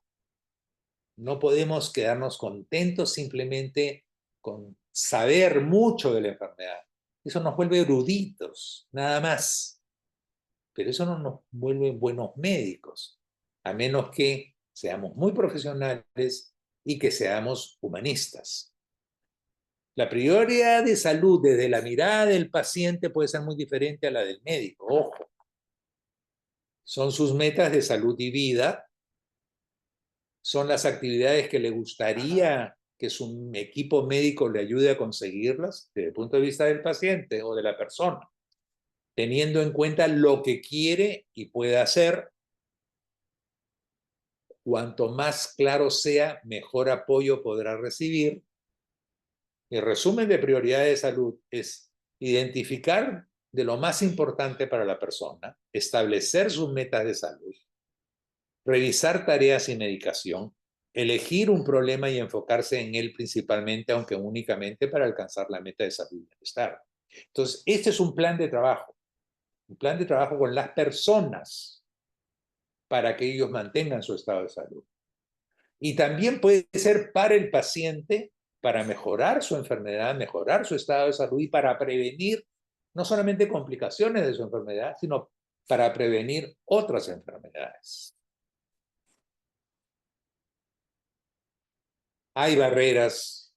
No podemos quedarnos contentos simplemente con saber mucho de la enfermedad. Eso nos vuelve eruditos, nada más. Pero eso no nos vuelve buenos médicos, a menos que seamos muy profesionales y que seamos humanistas. La prioridad de salud desde la mirada del paciente puede ser muy diferente a la del médico, ojo. Son sus metas de salud y vida, son las actividades que le gustaría que su equipo médico le ayude a conseguirlas desde el punto de vista del paciente o de la persona, teniendo en cuenta lo que quiere y puede hacer. Cuanto más claro sea, mejor apoyo podrá recibir. El resumen de prioridades de salud es identificar de lo más importante para la persona, establecer sus metas de salud, revisar tareas y medicación, elegir un problema y enfocarse en él principalmente, aunque únicamente para alcanzar la meta de salud y bienestar. Entonces, este es un plan de trabajo con las personas para que ellos mantengan su estado de salud. Y también puede ser para el paciente, para mejorar su enfermedad, mejorar su estado de salud y para prevenir no solamente complicaciones de su enfermedad, sino para prevenir otras enfermedades. Hay barreras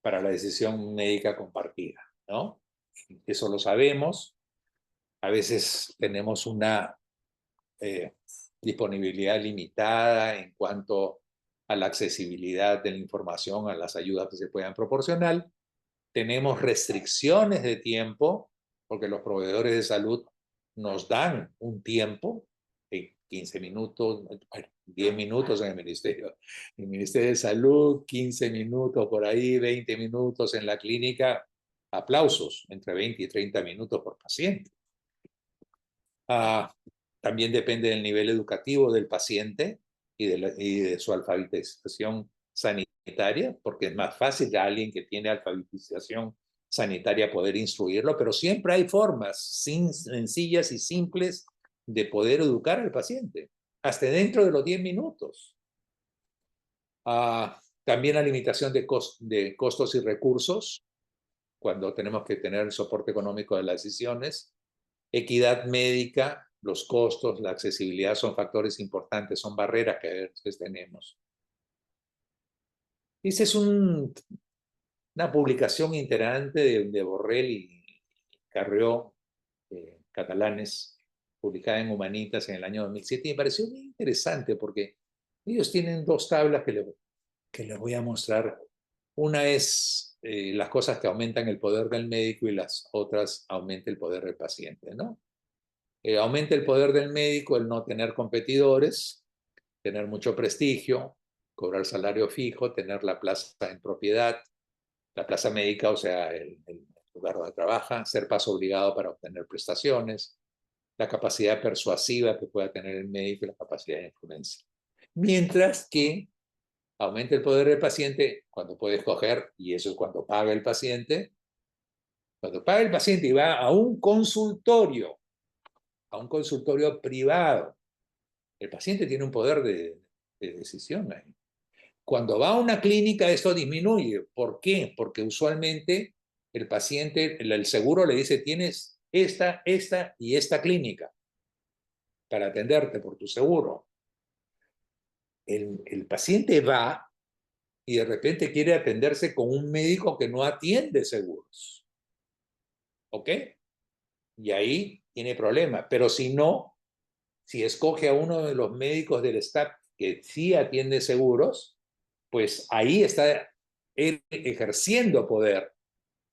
para la decisión médica compartida, ¿no? Eso lo sabemos. A veces tenemos una disponibilidad limitada en cuanto a la accesibilidad de la información, a las ayudas que se puedan proporcionar. Tenemos restricciones de tiempo, porque los proveedores de salud nos dan un tiempo, 15 minutos, 10 minutos en el Ministerio de Salud, 15 minutos por ahí, 20 minutos en la clínica, aplausos, entre 20 y 30 minutos por paciente. También depende del nivel educativo del paciente y de su alfabetización sanitaria, porque es más fácil a alguien que tiene alfabetización sanitaria poder instruirlo, pero siempre hay formas sencillas y simples de poder educar al paciente, hasta dentro de los 10 minutos. También la limitación de costos y recursos, cuando tenemos que tener el soporte económico de las decisiones. Equidad médica, los costos, la accesibilidad son factores importantes, son barreras que a veces tenemos. Esa es una publicación itinerante de Borrell y Carrió, catalanes, publicada en Humanitas en el año 2007, y me pareció muy interesante porque ellos tienen dos tablas que les voy a mostrar. Una es las cosas que aumentan el poder del médico y las otras aumenta el poder del paciente, ¿no? Aumenta el poder del médico el no tener competidores, tener mucho prestigio, cobrar salario fijo, tener la plaza en propiedad, la plaza médica, o sea, el lugar donde trabaja, ser paso obligado para obtener prestaciones, la capacidad persuasiva que pueda tener el médico y la capacidad de influencia. Mientras que aumenta el poder del paciente cuando puede escoger, y eso es cuando paga el paciente. Cuando paga el paciente y va a un consultorio privado, el paciente tiene un poder de decisión ahí. Cuando va a una clínica, esto disminuye. ¿Por qué? Porque usualmente el paciente, el seguro le dice, tienes esta y esta clínica para atenderte por tu seguro. El paciente va y de repente quiere atenderse con un médico que no atiende seguros. ¿Ok? Y ahí tiene problema. Pero si no, si escoge a uno de los médicos del staff que sí atiende seguros, pues ahí está él ejerciendo poder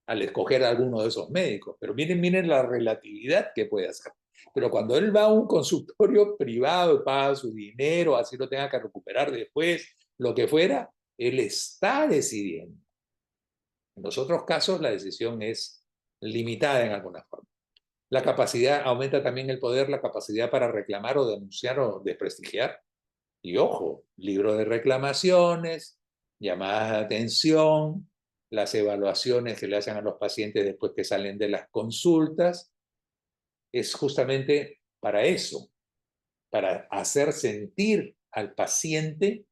al escoger a alguno de esos médicos. Pero miren la relatividad que puede hacer. Pero cuando él va a un consultorio privado y paga su dinero, así lo tenga que recuperar después, lo que fuera, él está decidiendo. En los otros casos, la decisión es limitada en alguna forma. La capacidad, aumenta también el poder, la capacidad para reclamar o denunciar o desprestigiar. Y ojo, libro de reclamaciones, llamadas de atención, las evaluaciones que le hacen a los pacientes después que salen de las consultas, es justamente para eso, para hacer sentir al paciente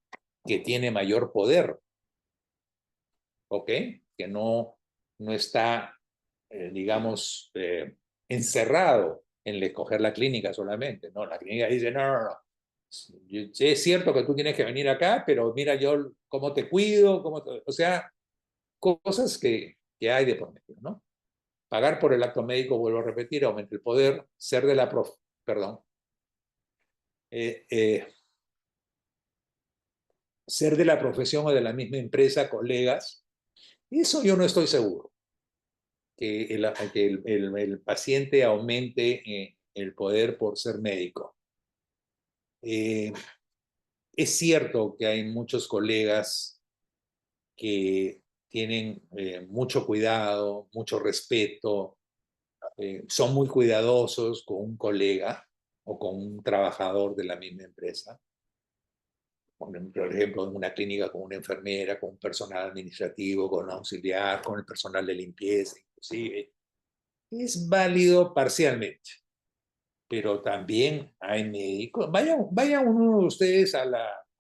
que tiene mayor poder, ¿ok? Que no está, digamos, encerrado en escoger la clínica solamente, ¿no? La clínica dice, no. Es cierto que tú tienes que venir acá, pero mira yo cómo te cuido, o sea, cosas que hay de por medio, ¿no? Pagar por el acto médico, vuelvo a repetir, aumenta el poder, eh, eh, ser de la profesión o de la misma empresa, colegas, eso yo no estoy seguro, que el paciente aumente el poder por ser médico. Es cierto que hay muchos colegas que tienen mucho cuidado, mucho respeto, son muy cuidadosos con un colega o con un trabajador de la misma empresa. Por ejemplo, en una clínica con una enfermera, con un personal administrativo, con un auxiliar, con el personal de limpieza, inclusive. Es válido parcialmente, pero también hay médicos. Vaya uno de ustedes a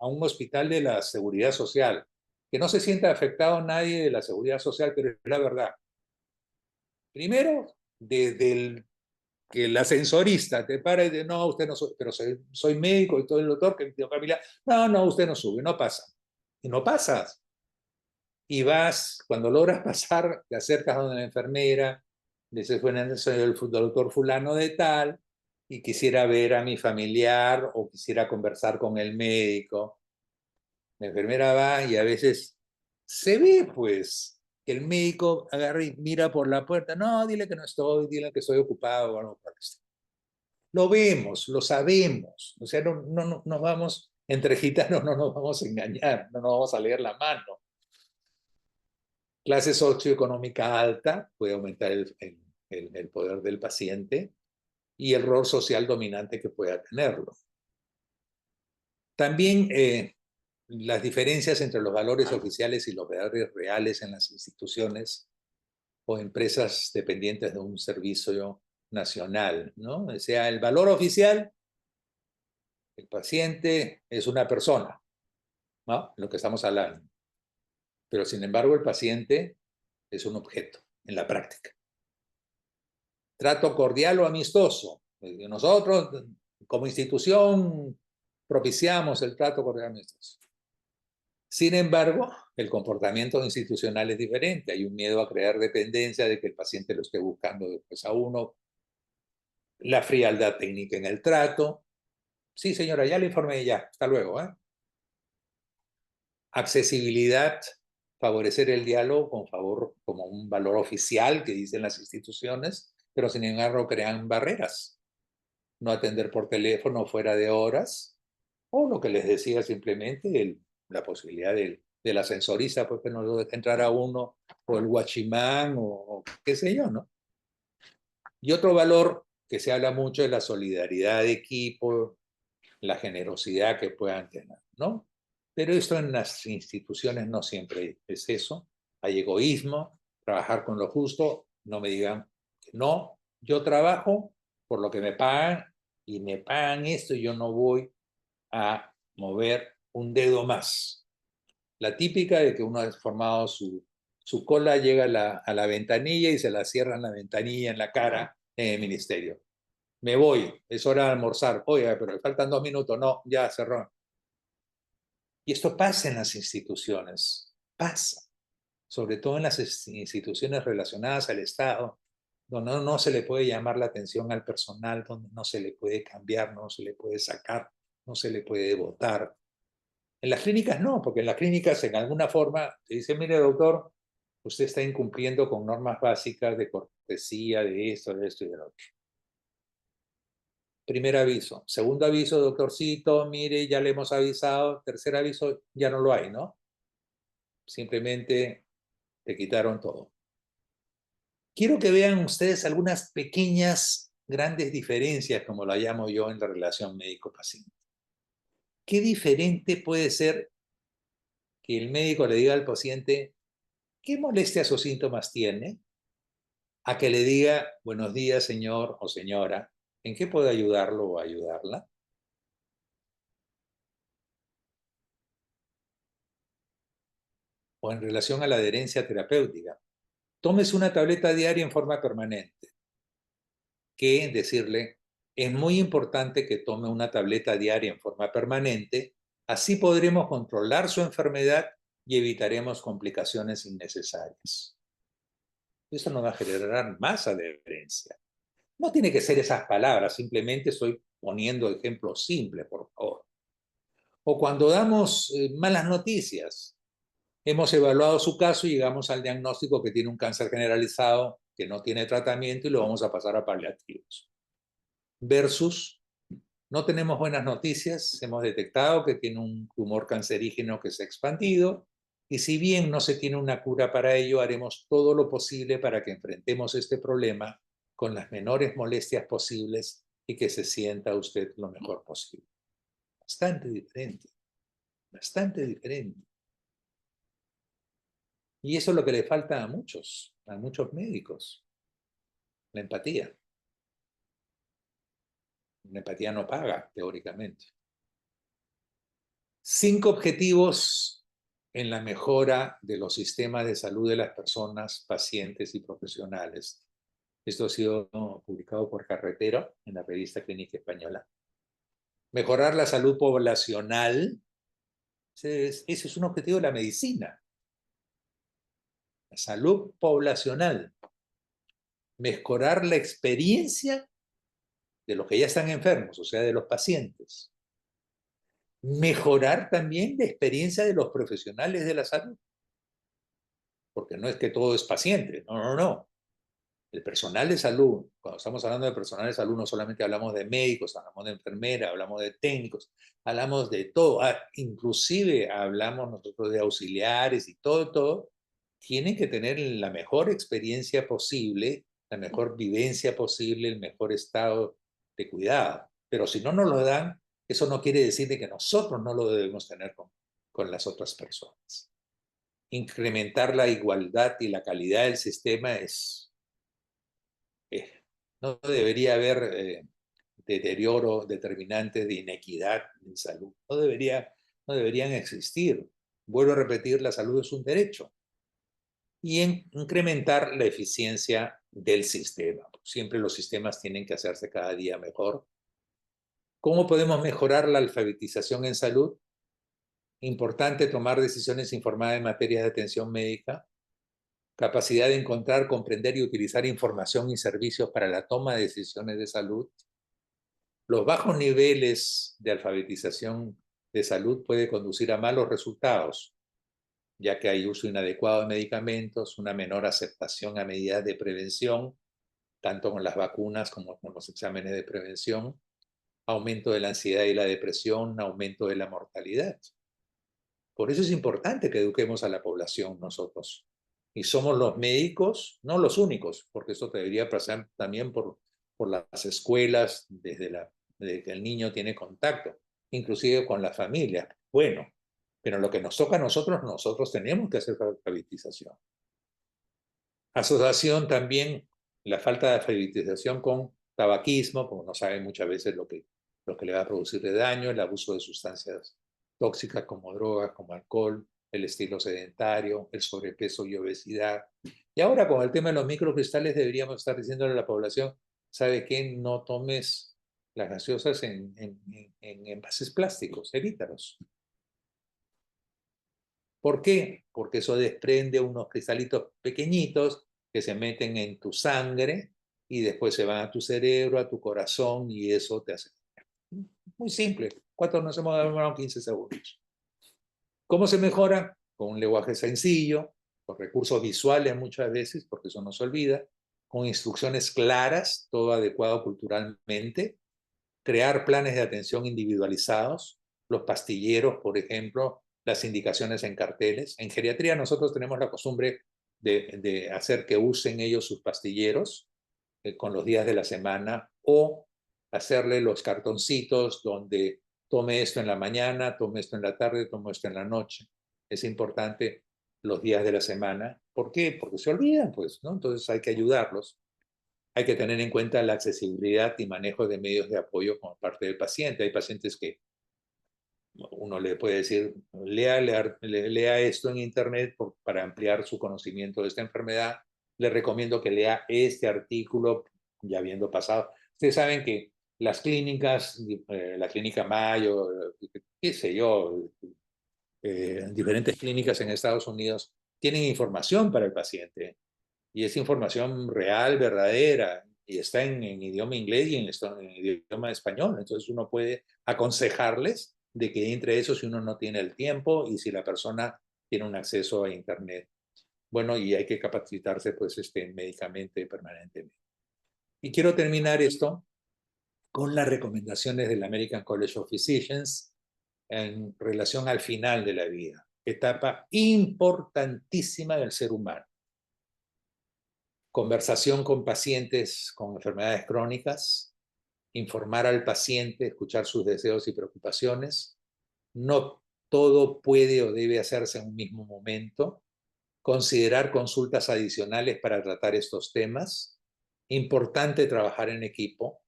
un hospital de la Seguridad Social, que no se sienta afectado nadie de la Seguridad Social, pero es la verdad. Primero, desde que el ascensorista te para y dice, no, usted no soy, pero soy médico y todo el doctor que me dio familia, no, usted no sube, no pasa. Y no pasas. Y vas, cuando logras pasar, te acercas a una enfermera, le dices, bueno, soy el doctor fulano de tal, y quisiera ver a mi familiar o quisiera conversar con el médico. La enfermera va y a veces se ve, pues, que el médico agarra y mira por la puerta. No, dile que no estoy, dile que estoy ocupado. Bueno, lo vemos, lo sabemos. O sea, no nos vamos, entre gitanos no nos vamos a engañar, no nos vamos a leer la mano. Clase socioeconómica alta puede aumentar el poder del paciente y el rol social dominante que pueda tenerlo. También las diferencias entre los valores oficiales y los valores reales en las instituciones o empresas dependientes de un servicio nacional, ¿no? O sea, el valor oficial, el paciente es una persona, ¿no? Lo que estamos hablando. Pero sin embargo, el paciente es un objeto en la práctica. Trato cordial o amistoso. Nosotros, como institución, propiciamos el trato cordial amistoso. Sin embargo, el comportamiento institucional es diferente. Hay un miedo a crear dependencia de que el paciente lo esté buscando después a uno. La frialdad técnica en el trato. Sí, señora, ya le informé ya. Hasta luego. Accesibilidad, favorecer el diálogo con favor, como un valor oficial que dicen las instituciones, pero sin embargo crean barreras. No atender por teléfono fuera de horas, o lo que les decía simplemente, la posibilidad del ascensorista, pues que no lo deja entrar a uno, o el guachimán, o qué sé yo, ¿no? Y otro valor que se habla mucho es la solidaridad de equipo, la generosidad que puedan tener, ¿no? Pero esto en las instituciones no siempre es eso. Hay egoísmo, trabajar con lo justo, no me digan que no, yo trabajo por lo que me pagan y me pagan esto y yo no voy a mover un dedo más. La típica de que uno ha formado su cola, llega a la ventanilla y se la cierran la ventanilla en la cara en el ministerio. Me voy, es hora de almorzar. Oiga, pero faltan 2 minutos. No, ya cerró. Y esto pasa en las instituciones, pasa, sobre todo en las instituciones relacionadas al Estado, donde no se le puede llamar la atención al personal, donde no se le puede cambiar, no se le puede sacar, no se le puede votar. En las clínicas no, porque en las clínicas en alguna forma te dicen, mire doctor, usted está incumpliendo con normas básicas de cortesía, de esto y de lo otro. Primer aviso. Segundo aviso, doctorcito, mire, ya le hemos avisado. Tercer aviso, ya no lo hay, ¿no? Simplemente te quitaron todo. Quiero que vean ustedes algunas pequeñas, grandes diferencias, como la llamo yo, en la relación médico-paciente. ¿Qué diferente puede ser que el médico le diga al paciente qué molestias o síntomas tiene, a que le diga buenos días, señor o señora, ¿en qué puedo ayudarlo o ayudarla? O en relación a la adherencia terapéutica. Tómese una tableta diaria en forma permanente. Que decirle, es muy importante que tome una tableta diaria en forma permanente, así podremos controlar su enfermedad y evitaremos complicaciones innecesarias. Eso nos va a generar más adherencia. No tiene que ser esas palabras, simplemente estoy poniendo ejemplos simples, por favor. O cuando damos malas noticias, hemos evaluado su caso y llegamos al diagnóstico que tiene un cáncer generalizado, que no tiene tratamiento y lo vamos a pasar a paliativos. Versus, no tenemos buenas noticias, hemos detectado que tiene un tumor cancerígeno que se ha expandido y si bien no se tiene una cura para ello, haremos todo lo posible para que enfrentemos este problema con las menores molestias posibles y que se sienta usted lo mejor posible. Bastante diferente, bastante diferente. Y eso es lo que le falta a muchos médicos, la empatía. La empatía no paga, teóricamente. 5 objetivos en la mejora de los sistemas de salud de las personas, pacientes y profesionales. Esto ha sido publicado por Carretero en la revista Clínica Española. Mejorar la salud poblacional. Ese es un objetivo de la medicina. La salud poblacional. Mejorar la experiencia de los que ya están enfermos, o sea, de los pacientes. Mejorar también la experiencia de los profesionales de la salud. Porque no es que todo es paciente, no. El personal de salud, cuando estamos hablando de personal de salud, no solamente hablamos de médicos, hablamos de enfermeras, hablamos de técnicos, hablamos de todo, inclusive hablamos nosotros de auxiliares y todo, tienen que tener la mejor experiencia posible, la mejor vivencia posible, el mejor estado de cuidado. Pero si no nos lo dan, eso no quiere decir de que nosotros no lo debemos tener con las otras personas. incrementar la igualdad y la calidad del sistema no debería haber deterioro determinante de inequidad en salud. No deberían existir. Vuelvo a repetir, la salud es un derecho. Y incrementar la eficiencia del sistema. Siempre los sistemas tienen que hacerse cada día mejor. ¿Cómo podemos mejorar la alfabetización en salud? Importante tomar decisiones informadas en materia de atención médica, capacidad de encontrar, comprender y utilizar información y servicios para la toma de decisiones de salud. Los bajos niveles de alfabetización de salud puede conducir a malos resultados, ya que hay uso inadecuado de medicamentos, una menor aceptación a medidas de prevención, tanto con las vacunas como con los exámenes de prevención, aumento de la ansiedad y la depresión, aumento de la mortalidad. Por eso es importante que eduquemos a la población nosotros. Y somos los médicos, no los únicos, porque esto debería pasar también por las escuelas desde que el niño tiene contacto, inclusive con la familia. Bueno, pero lo que nos toca a nosotros tenemos que hacer alfabetización. Asociación también, la falta de alfabetización con tabaquismo, como no saben muchas veces lo que le va a producir de daño, el abuso de sustancias tóxicas como drogas, como alcohol, el estilo sedentario, el sobrepeso y obesidad. Y ahora con el tema de los microcristales deberíamos estar diciéndole a la población, ¿sabe qué? No tomes las gaseosas en envases plásticos, evítalos. ¿Por qué? Porque eso desprende unos cristalitos pequeñitos que se meten en tu sangre y después se van a tu cerebro, a tu corazón y eso te hace. Muy simple. ¿Cuántos nos hemos demorado? 15 segundos. ¿Cómo se mejora? Con un lenguaje sencillo, con recursos visuales muchas veces, porque eso no se olvida, con instrucciones claras, todo adecuado culturalmente, crear planes de atención individualizados, los pastilleros, por ejemplo, las indicaciones en carteles. En geriatría nosotros tenemos la costumbre de hacer que usen ellos sus pastilleros con los días de la semana o hacerle los cartoncitos donde tome esto en la mañana, tome esto en la tarde, tome esto en la noche. Es importante los días de la semana. ¿Por qué? Porque se olvidan, pues, ¿no? Entonces hay que ayudarlos. Hay que tener en cuenta la accesibilidad y manejo de medios de apoyo por parte del paciente. Hay pacientes que uno le puede decir, lea esto en internet para ampliar su conocimiento de esta enfermedad. Le recomiendo que lea este artículo ya habiendo pasado. Ustedes saben que las clínicas, la clínica Mayo, qué sé yo, diferentes clínicas en Estados Unidos tienen información para el paciente y es información real, verdadera, y está en idioma inglés y en idioma español. Entonces uno puede aconsejarles de que entre eso si uno no tiene el tiempo y si la persona tiene un acceso a internet. Bueno, y hay que capacitarse pues médicamente permanentemente. Y quiero terminar esto con las recomendaciones del American College of Physicians en relación al final de la vida, etapa importantísima del ser humano. Conversación con pacientes con enfermedades crónicas, informar al paciente, escuchar sus deseos y preocupaciones. No todo puede o debe hacerse en un mismo momento. Considerar consultas adicionales para tratar estos temas. Importante trabajar en equipo.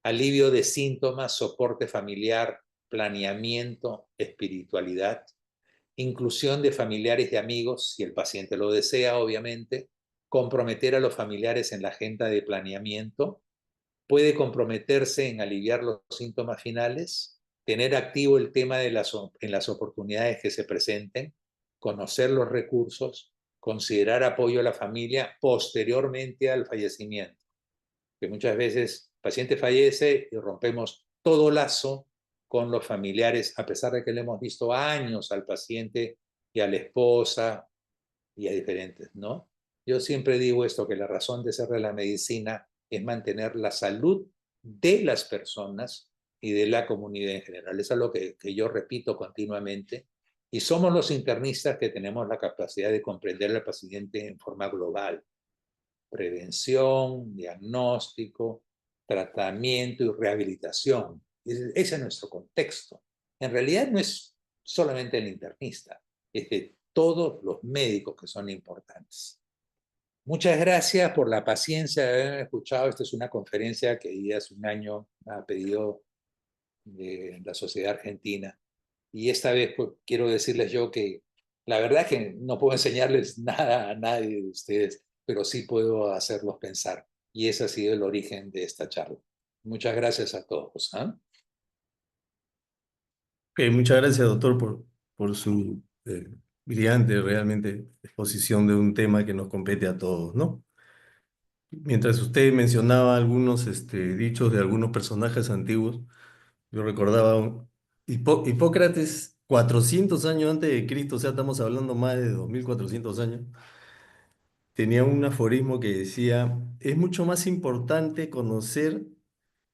Alivio de síntomas, soporte familiar, planeamiento, espiritualidad. Inclusión de familiares y amigos, si el paciente lo desea, obviamente. Comprometer a los familiares en la agenda de planeamiento. Puede comprometerse en aliviar los síntomas finales, tener activo el tema en las oportunidades que se presenten, conocer los recursos, considerar apoyo a la familia posteriormente al fallecimiento. Que muchas veces el paciente fallece y rompemos todo lazo con los familiares, a pesar de que le hemos visto años al paciente y a la esposa y a diferentes, ¿no? Yo siempre digo esto, que la razón de ser de la medicina es mantener la salud de las personas y de la comunidad en general. Eso es lo que yo repito continuamente. Y somos los internistas que tenemos la capacidad de comprender al paciente en forma global. Prevención, diagnóstico, tratamiento y rehabilitación. Ese es nuestro contexto. En realidad no es solamente el internista, es de todos los médicos que son importantes. Muchas gracias por la paciencia de haberme escuchado. Esta es una conferencia que ya hace un año ha pedido de la Sociedad Argentina. Y esta vez pues, quiero decirles yo que la verdad es que no puedo enseñarles nada a nadie de ustedes, pero sí puedo hacerlos pensar. Y ese ha sido el origen de esta charla. Muchas gracias a todos. ¿Ah? Ok, muchas gracias, doctor, por su brillante, realmente, exposición de un tema que nos compete a todos, ¿no? Mientras usted mencionaba algunos dichos de algunos personajes antiguos, yo recordaba Hipócrates, 400 años antes de Cristo, o sea, estamos hablando más de 2400 años, tenía un aforismo que decía, es mucho más importante conocer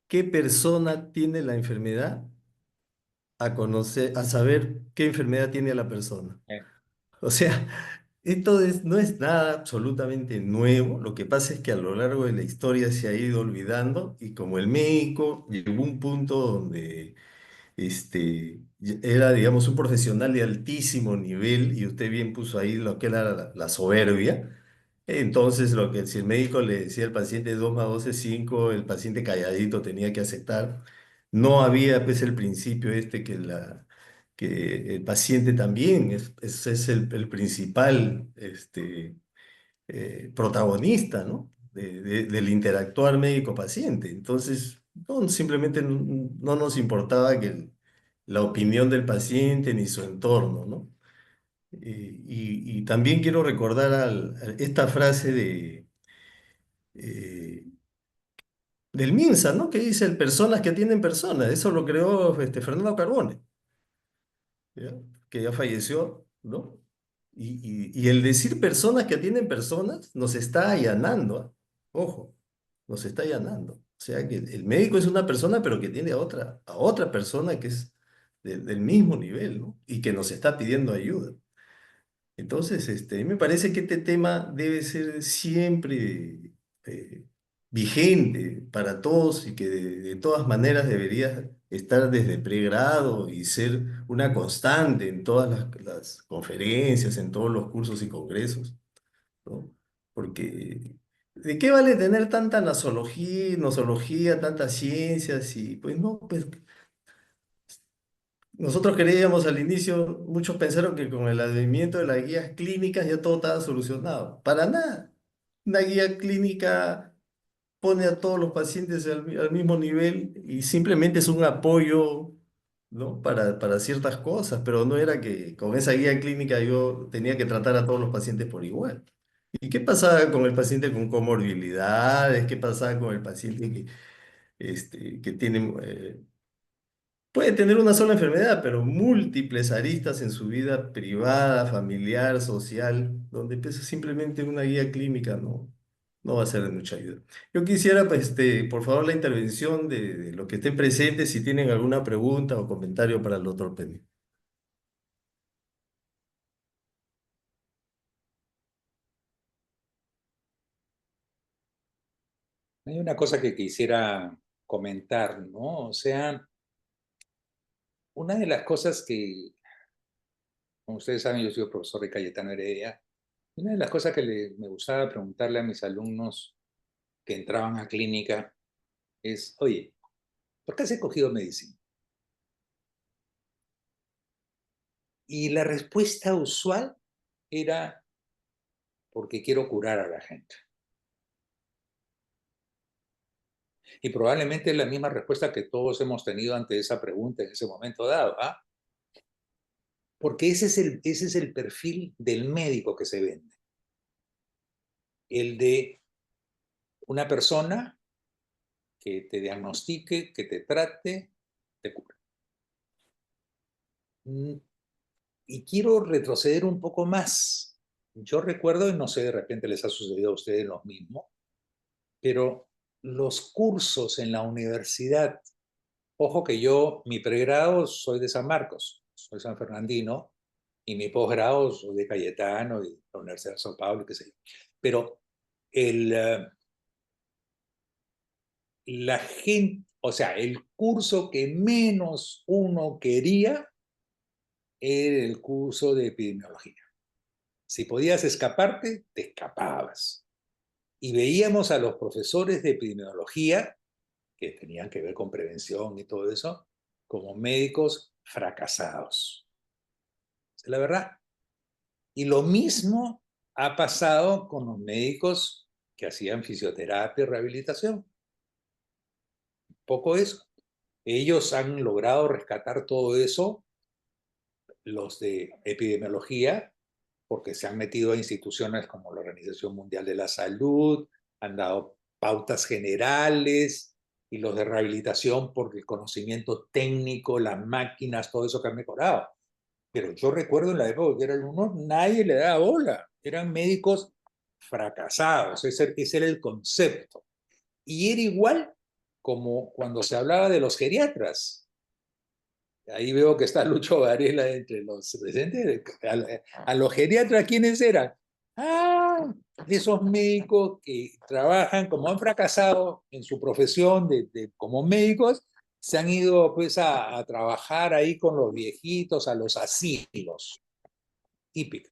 qué persona tiene la enfermedad a saber qué enfermedad tiene a la persona. Eh, O sea, no es nada absolutamente nuevo. Lo que pasa es que a lo largo de la historia se ha ido olvidando y como el médico llegó a un punto donde era, digamos, un profesional de altísimo nivel y usted bien puso ahí lo que era la soberbia. Entonces, si el médico le decía al paciente 2 más 2 es 5, el paciente calladito tenía que aceptar. No había, pues, el principio que el paciente también es el principal protagonista, ¿no? Del interactuar médico-paciente. Entonces, no, simplemente no nos importaba la opinión del paciente ni su entorno, ¿no? Y también quiero recordar a esta frase eh, del MINSA, ¿no? Que dice, personas que atienden personas. Eso lo creó Fernando Carbone, ¿ya? Que ya falleció, ¿no? Y el decir personas que atienden personas nos está allanando, ¿ah? Ojo, nos está allanando. O sea que el médico es una persona, pero que tiene a otra persona que es del mismo nivel, ¿no? Y que nos está pidiendo ayuda. Entonces, a mí me parece que este tema debe ser siempre eh, vigente para todos y que de todas maneras debería estar desde pregrado y ser una constante en todas las conferencias, en todos los cursos y congresos, ¿no? Porque, ¿de qué vale tener tanta nosología, tantas ciencias? Y pues no, pues nosotros creíamos al inicio, muchos pensaron que con el advenimiento de las guías clínicas ya todo estaba solucionado. Para nada. Una guía clínica pone a todos los pacientes al mismo nivel y simplemente es un apoyo, ¿no? Para ciertas cosas, pero no era que con esa guía clínica yo tenía que tratar a todos los pacientes por igual. ¿Y qué pasaba con el paciente con comorbilidades? ¿Qué pasaba con el paciente que tiene puede tener una sola enfermedad, pero múltiples aristas en su vida privada, familiar, social, donde pues, simplemente una guía clínica no va a ser de mucha ayuda? Yo quisiera, pues, por favor, la intervención de los que estén presentes, si tienen alguna pregunta o comentario para el doctor Penny. Hay una cosa que quisiera comentar, ¿no? O sea, una de las cosas que, como ustedes saben, yo soy profesor de Cayetano Heredia. Una de las cosas que me gustaba preguntarle a mis alumnos que entraban a clínica es, oye, ¿por qué has escogido medicina? Y la respuesta usual era porque quiero curar a la gente. Y probablemente es la misma respuesta que todos hemos tenido ante esa pregunta en ese momento dado, ¿ah? Porque ese es el perfil del médico que se vende. El de una persona que te diagnostique, que te trate, te cura. Y quiero retroceder un poco más. Yo recuerdo, y no sé, de repente les ha sucedido a ustedes lo mismo, pero los cursos en la universidad, ojo que yo, mi pregrado soy de San Marcos, soy San Fernandino, y mi posgrado soy de Cayetano y la Universidad de São Paulo, qué sé yo. Pero el, la gente, o sea, el curso que menos uno quería era el curso de epidemiología. Si podías escaparte, te escapabas. Y veíamos a los profesores de epidemiología, que tenían que ver con prevención y todo eso, como médicos fracasados. Esa es la verdad. Y lo mismo ha pasado con los médicos que hacían fisioterapia y rehabilitación. Poco eso. Ellos han logrado rescatar todo eso, los de epidemiología, porque se han metido a instituciones como la Organización Mundial de la Salud, han dado pautas generales, y los de rehabilitación por el conocimiento técnico, las máquinas, todo eso que han mejorado. Pero yo recuerdo en la época que eran unos, nadie le daba bola, eran médicos fracasados, ese era el concepto. Y era igual como cuando se hablaba de los geriatras. Ahí veo que está Lucho Varela entre los presentes. A los geriatras, ¿quiénes eran? Ah, esos médicos que trabajan, como han fracasado en su profesión como médicos, se han ido pues a trabajar ahí con los viejitos, a los asilos, típico.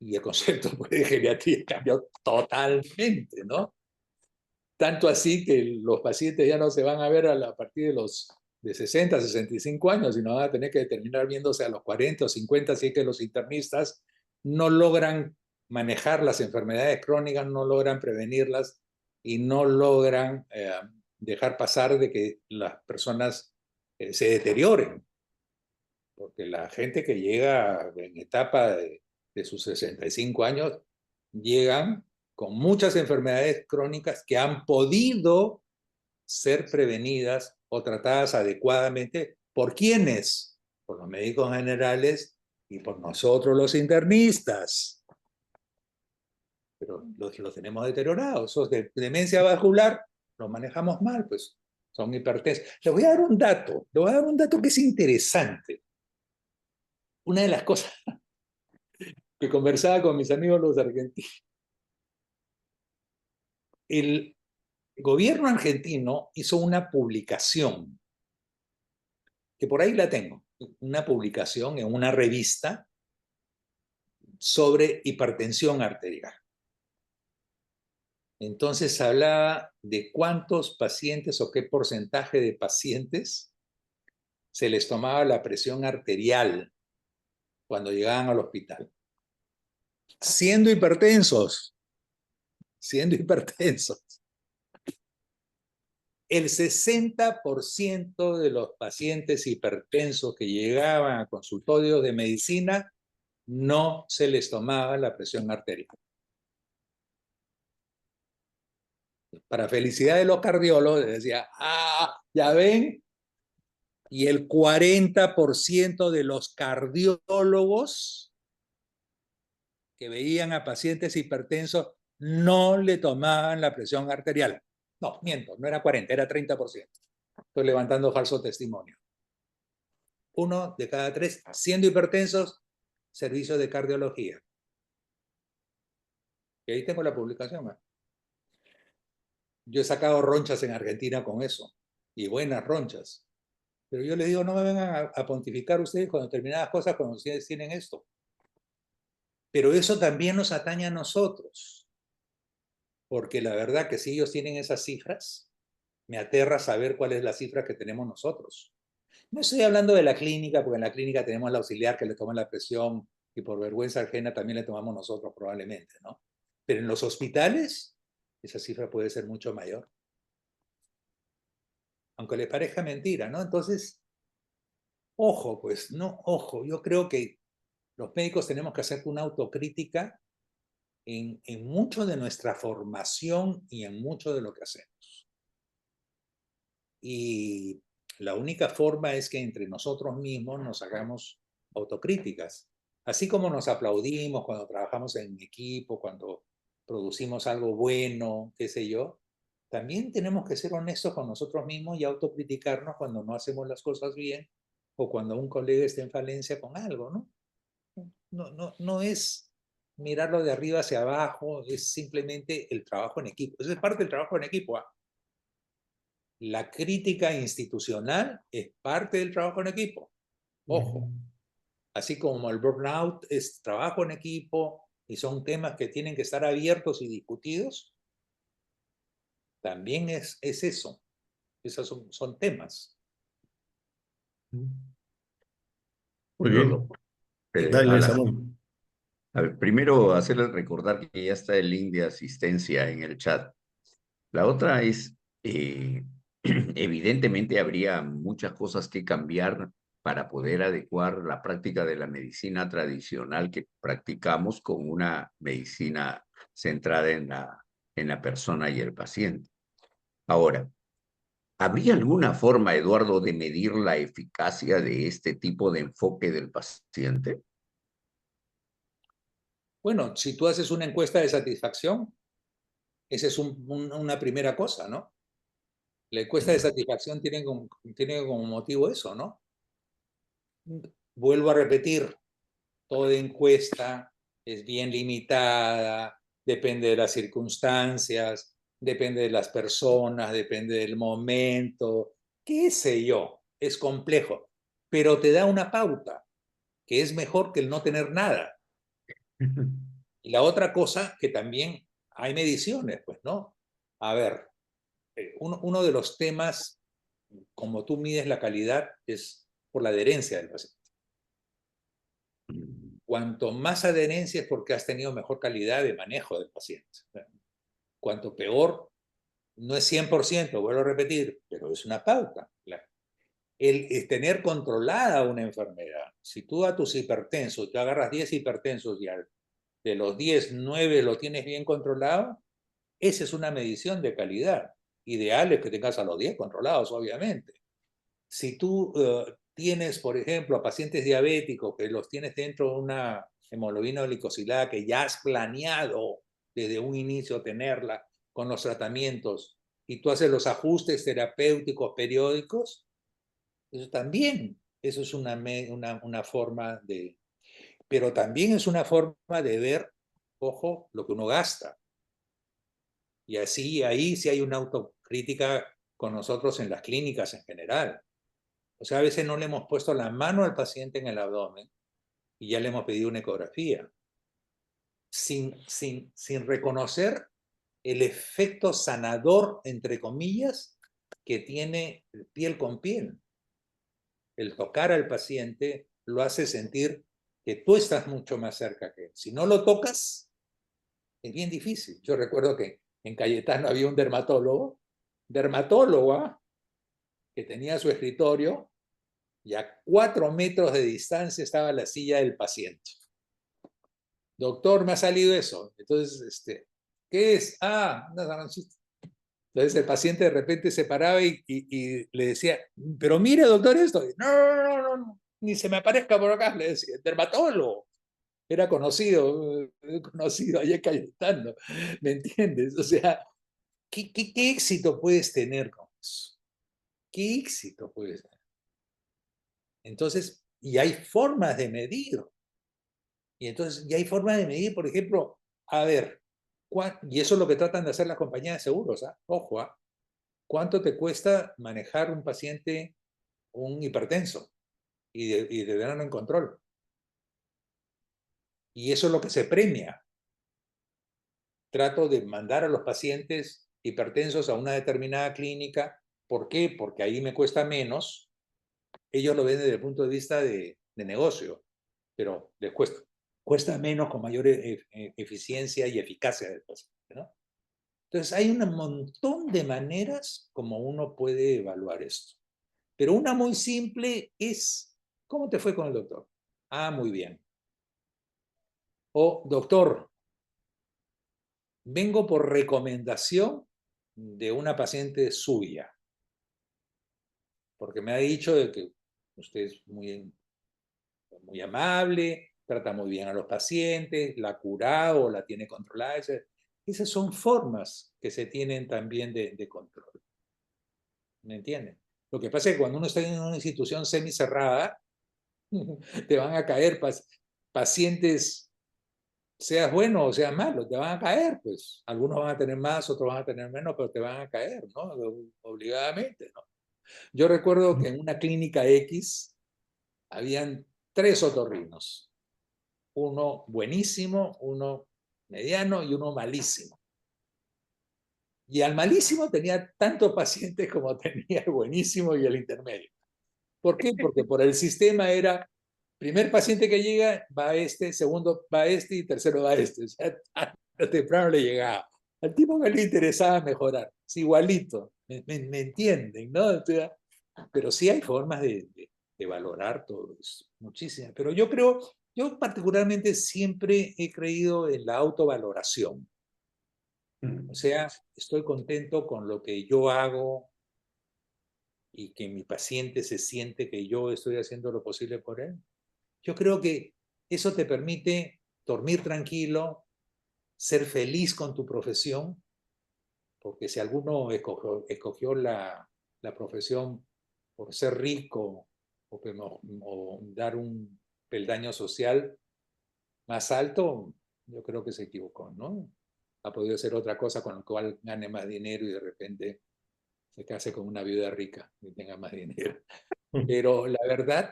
Y el concepto pues, de geriatría cambió totalmente, ¿no? Tanto así que los pacientes ya no se van a ver a partir de los de 60, 65 años, sino van a tener que terminar viéndose a los 40 o 50, así que los internistas no logran manejar las enfermedades crónicas, no logran prevenirlas y no logran dejar pasar de que las personas se deterioren. Porque la gente que llega en etapa de sus 65 años, llegan con muchas enfermedades crónicas que han podido ser prevenidas o tratadas adecuadamente. ¿Por quiénes? Por los médicos generales y por nosotros los internistas. Pero los tenemos deteriorados. Esos de demencia vascular los manejamos mal, pues son hipertensos. Les voy a dar un dato, que es interesante. Una de las cosas que conversaba con mis amigos los argentinos, el gobierno argentino hizo una publicación, que por ahí la tengo, una publicación en una revista sobre hipertensión arterial. Entonces hablaba de cuántos pacientes o qué porcentaje de pacientes se les tomaba la presión arterial cuando llegaban al hospital. Siendo hipertensos. El 60% de los pacientes hipertensos que llegaban a consultorios de medicina no se les tomaba la presión arterial. Para felicidad de los cardiólogos, les decía, ya ven, y el 40% de los cardiólogos que veían a pacientes hipertensos no le tomaban la presión arterial. No, miento, no era 40, era 30%. Estoy levantando falso testimonio. 1 de cada 3, siendo hipertensos, servicio de cardiología. Y ahí tengo la publicación. Yo he sacado ronchas en Argentina con eso, y buenas ronchas. Pero yo les digo, no me vengan a pontificar ustedes con determinadas cosas cuando ustedes tienen esto. Pero eso también nos atañe a nosotros. Porque la verdad que si ellos tienen esas cifras, me aterra saber cuál es la cifra que tenemos nosotros. No estoy hablando de la clínica, porque en la clínica tenemos al auxiliar que le toma la presión y por vergüenza ajena también le tomamos nosotros probablemente, ¿no? Pero en los hospitales, esa cifra puede ser mucho mayor. Aunque les parezca mentira, ¿no? Entonces, ojo, pues, no, ojo, yo creo que los médicos tenemos que hacer una autocrítica en mucho de nuestra formación y en mucho de lo que hacemos. Y la única forma es que entre nosotros mismos nos hagamos autocríticas. Así como nos aplaudimos cuando trabajamos en equipo, cuando producimos algo bueno, qué sé yo, también tenemos que ser honestos con nosotros mismos y autocriticarnos cuando no hacemos las cosas bien o cuando un colega está en falencia con algo, ¿no? No es mirarlo de arriba hacia abajo, es simplemente el trabajo en equipo. Eso es parte del trabajo en equipo. La crítica institucional es parte del trabajo en equipo. Ojo. Así como el burnout es trabajo en equipo y son temas que tienen que estar abiertos y discutidos, también es eso. Esos son temas. Muy Luego, bien. Dale, Alan, Samuel. a ver, primero hacerles recordar que ya está el link de asistencia en el chat. La otra es, evidentemente habría muchas cosas que cambiar para poder adecuar la práctica de la medicina tradicional que practicamos con una medicina centrada en la persona y el paciente. Ahora, ¿habría alguna forma, Eduardo, de medir la eficacia de este tipo de enfoque del paciente? Bueno, si tú haces una encuesta de satisfacción, esa es una primera cosa, ¿no? La encuesta de satisfacción tiene como motivo eso, ¿no? Vuelvo a repetir, toda encuesta es bien limitada, depende de las circunstancias, depende de las personas, depende del momento, qué sé yo, es complejo, pero te da una pauta, que es mejor que el no tener nada. Y la otra cosa, que también hay mediciones, pues, ¿no? A ver, uno de los temas, como tú mides la calidad, es por la adherencia del paciente. Cuanto más adherencia es porque has tenido mejor calidad de manejo del paciente. Cuanto peor, no es 100%, vuelvo a repetir, pero es una pauta. El tener controlada una enfermedad. Si tú a tus hipertensos, tú agarras 10 hipertensos y de los 10, 9 lo tienes bien controlado, esa es una medición de calidad. Ideal es que tengas a los 10 controlados, obviamente. Si tú tienes, por ejemplo, a pacientes diabéticos que los tienes dentro de una hemoglobina glicosilada que ya has planeado desde un inicio tenerla con los tratamientos y tú haces los ajustes terapéuticos periódicos, eso también, eso es una forma de... Pero también es una forma de ver, ojo, lo que uno gasta. Y así, ahí sí hay una autocrítica con nosotros en las clínicas en general. O sea, a veces no le hemos puesto la mano al paciente en el abdomen y ya le hemos pedido una ecografía, sin reconocer el efecto sanador, entre comillas, que tiene piel con piel. El tocar al paciente lo hace sentir que tú estás mucho más cerca que él. Si no lo tocas, es bien difícil. Yo recuerdo que en Cayetano había un dermatólogo, ¿ah? Que tenía su escritorio y a 4 metros de distancia estaba la silla del paciente. Doctor, me ha salido eso. Entonces, ¿qué es? Ah, una naranjita. Entonces el paciente de repente se paraba y le decía, pero mire, doctor, esto. No, no, no, no, ni se me aparezca por acá, le decía, el dermatólogo. Era conocido allá en Cayetano, ¿me entiendes? O sea, ¿qué éxito puedes tener con eso? ¿Qué éxito puedes tener? Entonces, y hay formas de medir. Y entonces, y hay formas de medir, por ejemplo, a ver, y eso es lo que tratan de hacer las compañías de seguros, ¿ah? Ojo, ¿ah? ¿Cuánto te cuesta manejar un paciente, un hipertenso, y de tenerlo en control? Y eso es lo que se premia. Trato de mandar a los pacientes hipertensos a una determinada clínica. ¿Por qué? Porque ahí me cuesta menos. Ellos lo ven desde el punto de vista de negocio, pero les cuesta menos con mayor eficiencia y eficacia del paciente, ¿no? Entonces, hay un montón de maneras como uno puede evaluar esto. Pero una muy simple es, ¿cómo te fue con el doctor? Ah, muy bien. O, doctor, vengo por recomendación de una paciente suya, porque me ha dicho de que usted es muy amable, trata muy bien a los pacientes, la ha curado, la tiene controlada. Esas son formas que se tienen también de control. ¿Me entienden? Lo que pasa es que cuando uno está en una institución semicerrada, te van a caer pacientes, seas bueno o seas malo, te van a caer, pues. Algunos van a tener más, otros van a tener menos, pero te van a caer, ¿no? Obligadamente, ¿no? Yo recuerdo que en una clínica X habían 3 otorrinos. Uno buenísimo, uno mediano y uno malísimo. Y al malísimo tenía tantos pacientes como tenía el buenísimo y el intermedio. ¿Por qué? Porque por el sistema era, primer paciente que llega va a este, segundo va a este y tercero va a este. O sea, tarde o temprano le llegaba. Al tipo que le interesaba mejorar. Es igualito. ¿Me entienden? ¿No? O sea, pero sí hay formas de valorar todo eso. Muchísimas. Pero yo creo, yo particularmente siempre he creído en la autovaloración. O sea, estoy contento con lo que yo hago y que mi paciente se siente que yo estoy haciendo lo posible por él. Yo creo que eso te permite dormir tranquilo, ser feliz con tu profesión, porque si alguno escogió la profesión por ser rico o dar un peldaño social más alto, yo creo que se equivocó, ¿no? Ha podido hacer otra cosa con lo cual gane más dinero y de repente se case con una viuda rica y tenga más dinero. Pero la verdad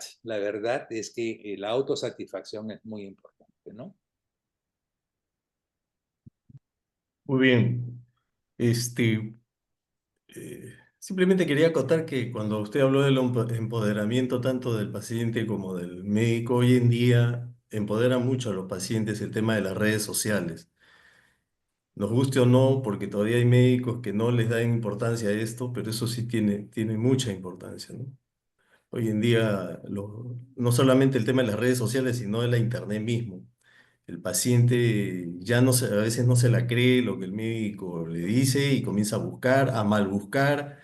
es que la autosatisfacción es muy importante, ¿no? Muy bien. Simplemente quería acotar que cuando usted habló del empoderamiento tanto del paciente como del médico, hoy en día empodera mucho a los pacientes el tema de las redes sociales. Nos guste o no, porque todavía hay médicos que no les dan importancia a esto, pero eso sí tiene mucha importancia, ¿no? Hoy en día, no solamente el tema de las redes sociales, sino de la internet mismo. El paciente ya no a veces no se la cree lo que el médico le dice y comienza a buscar, a mal buscar,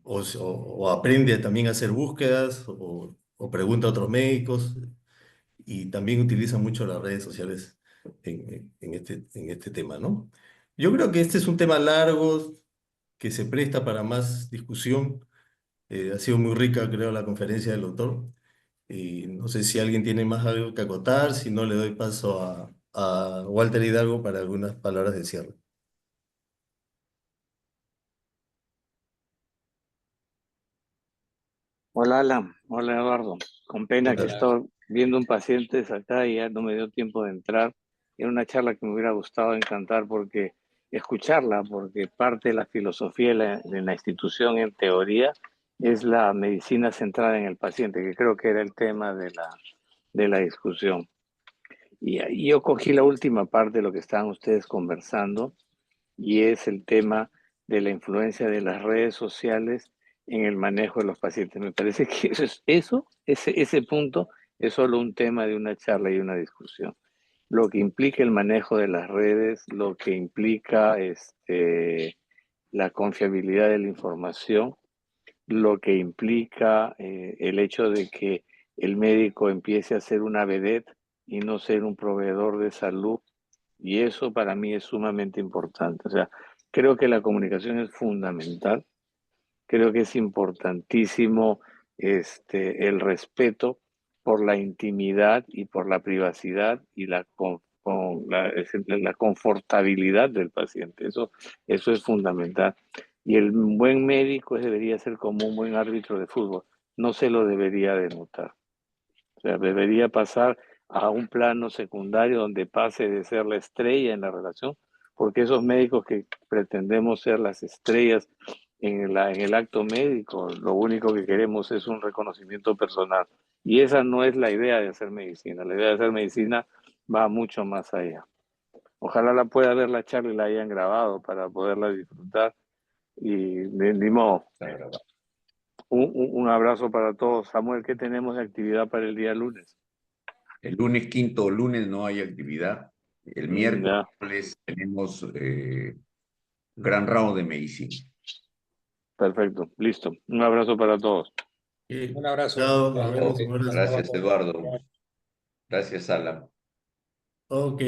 o aprende también a hacer búsquedas o pregunta a otros médicos y también utiliza mucho las redes sociales en este tema, ¿no? Yo creo que este es un tema largo que se presta para más discusión. Ha sido muy rica, creo, la conferencia del doctor. Y no sé si alguien tiene más algo que acotar, si no le doy paso a Walter Hidalgo para algunas palabras de cierre. Hola Alan, hola Eduardo. Con ¿Qué pena que he tal? estado viendo un paciente acá y ya no me dio tiempo de entrar. Era una charla que me hubiera gustado encantar porque escucharla, porque parte de la filosofía de la institución en teoría es la medicina centrada en el paciente, que creo que era el tema de la discusión. Y yo cogí la última parte de lo que estaban ustedes conversando y es el tema de la influencia de las redes sociales en el manejo de los pacientes. Me parece que ese punto es solo un tema de una charla y una discusión. Lo que implica el manejo de las redes, lo que implica la confiabilidad de la información, lo que implica el hecho de que el médico empiece a ser una vedette y no ser un proveedor de salud. Y eso para mí es sumamente importante. O sea, creo que la comunicación es fundamental. Creo que es importantísimo el respeto por la intimidad y por la privacidad y la confortabilidad del paciente. Eso es fundamental. Y el buen médico debería ser como un buen árbitro de fútbol. No se lo debería denotar. O sea, debería pasar a un plano secundario donde pase de ser la estrella en la relación, porque esos médicos que pretendemos ser las estrellas en el acto médico, lo único que queremos es un reconocimiento personal. Y esa no es la idea de hacer medicina. La idea de hacer medicina va mucho más allá. Ojalá la pueda ver la charla y la hayan grabado para poderla disfrutar. Y de modo, un abrazo para todos. Samuel, ¿qué tenemos de actividad para el día lunes? El lunes, quinto lunes, no hay actividad. El Ya, miércoles tenemos gran round de medicina. perfecto, listo. Un abrazo para todos. Un abrazo. Chao, nos vemos. Un abrazo. Gracias, Eduardo. Gracias, Alan. Ok.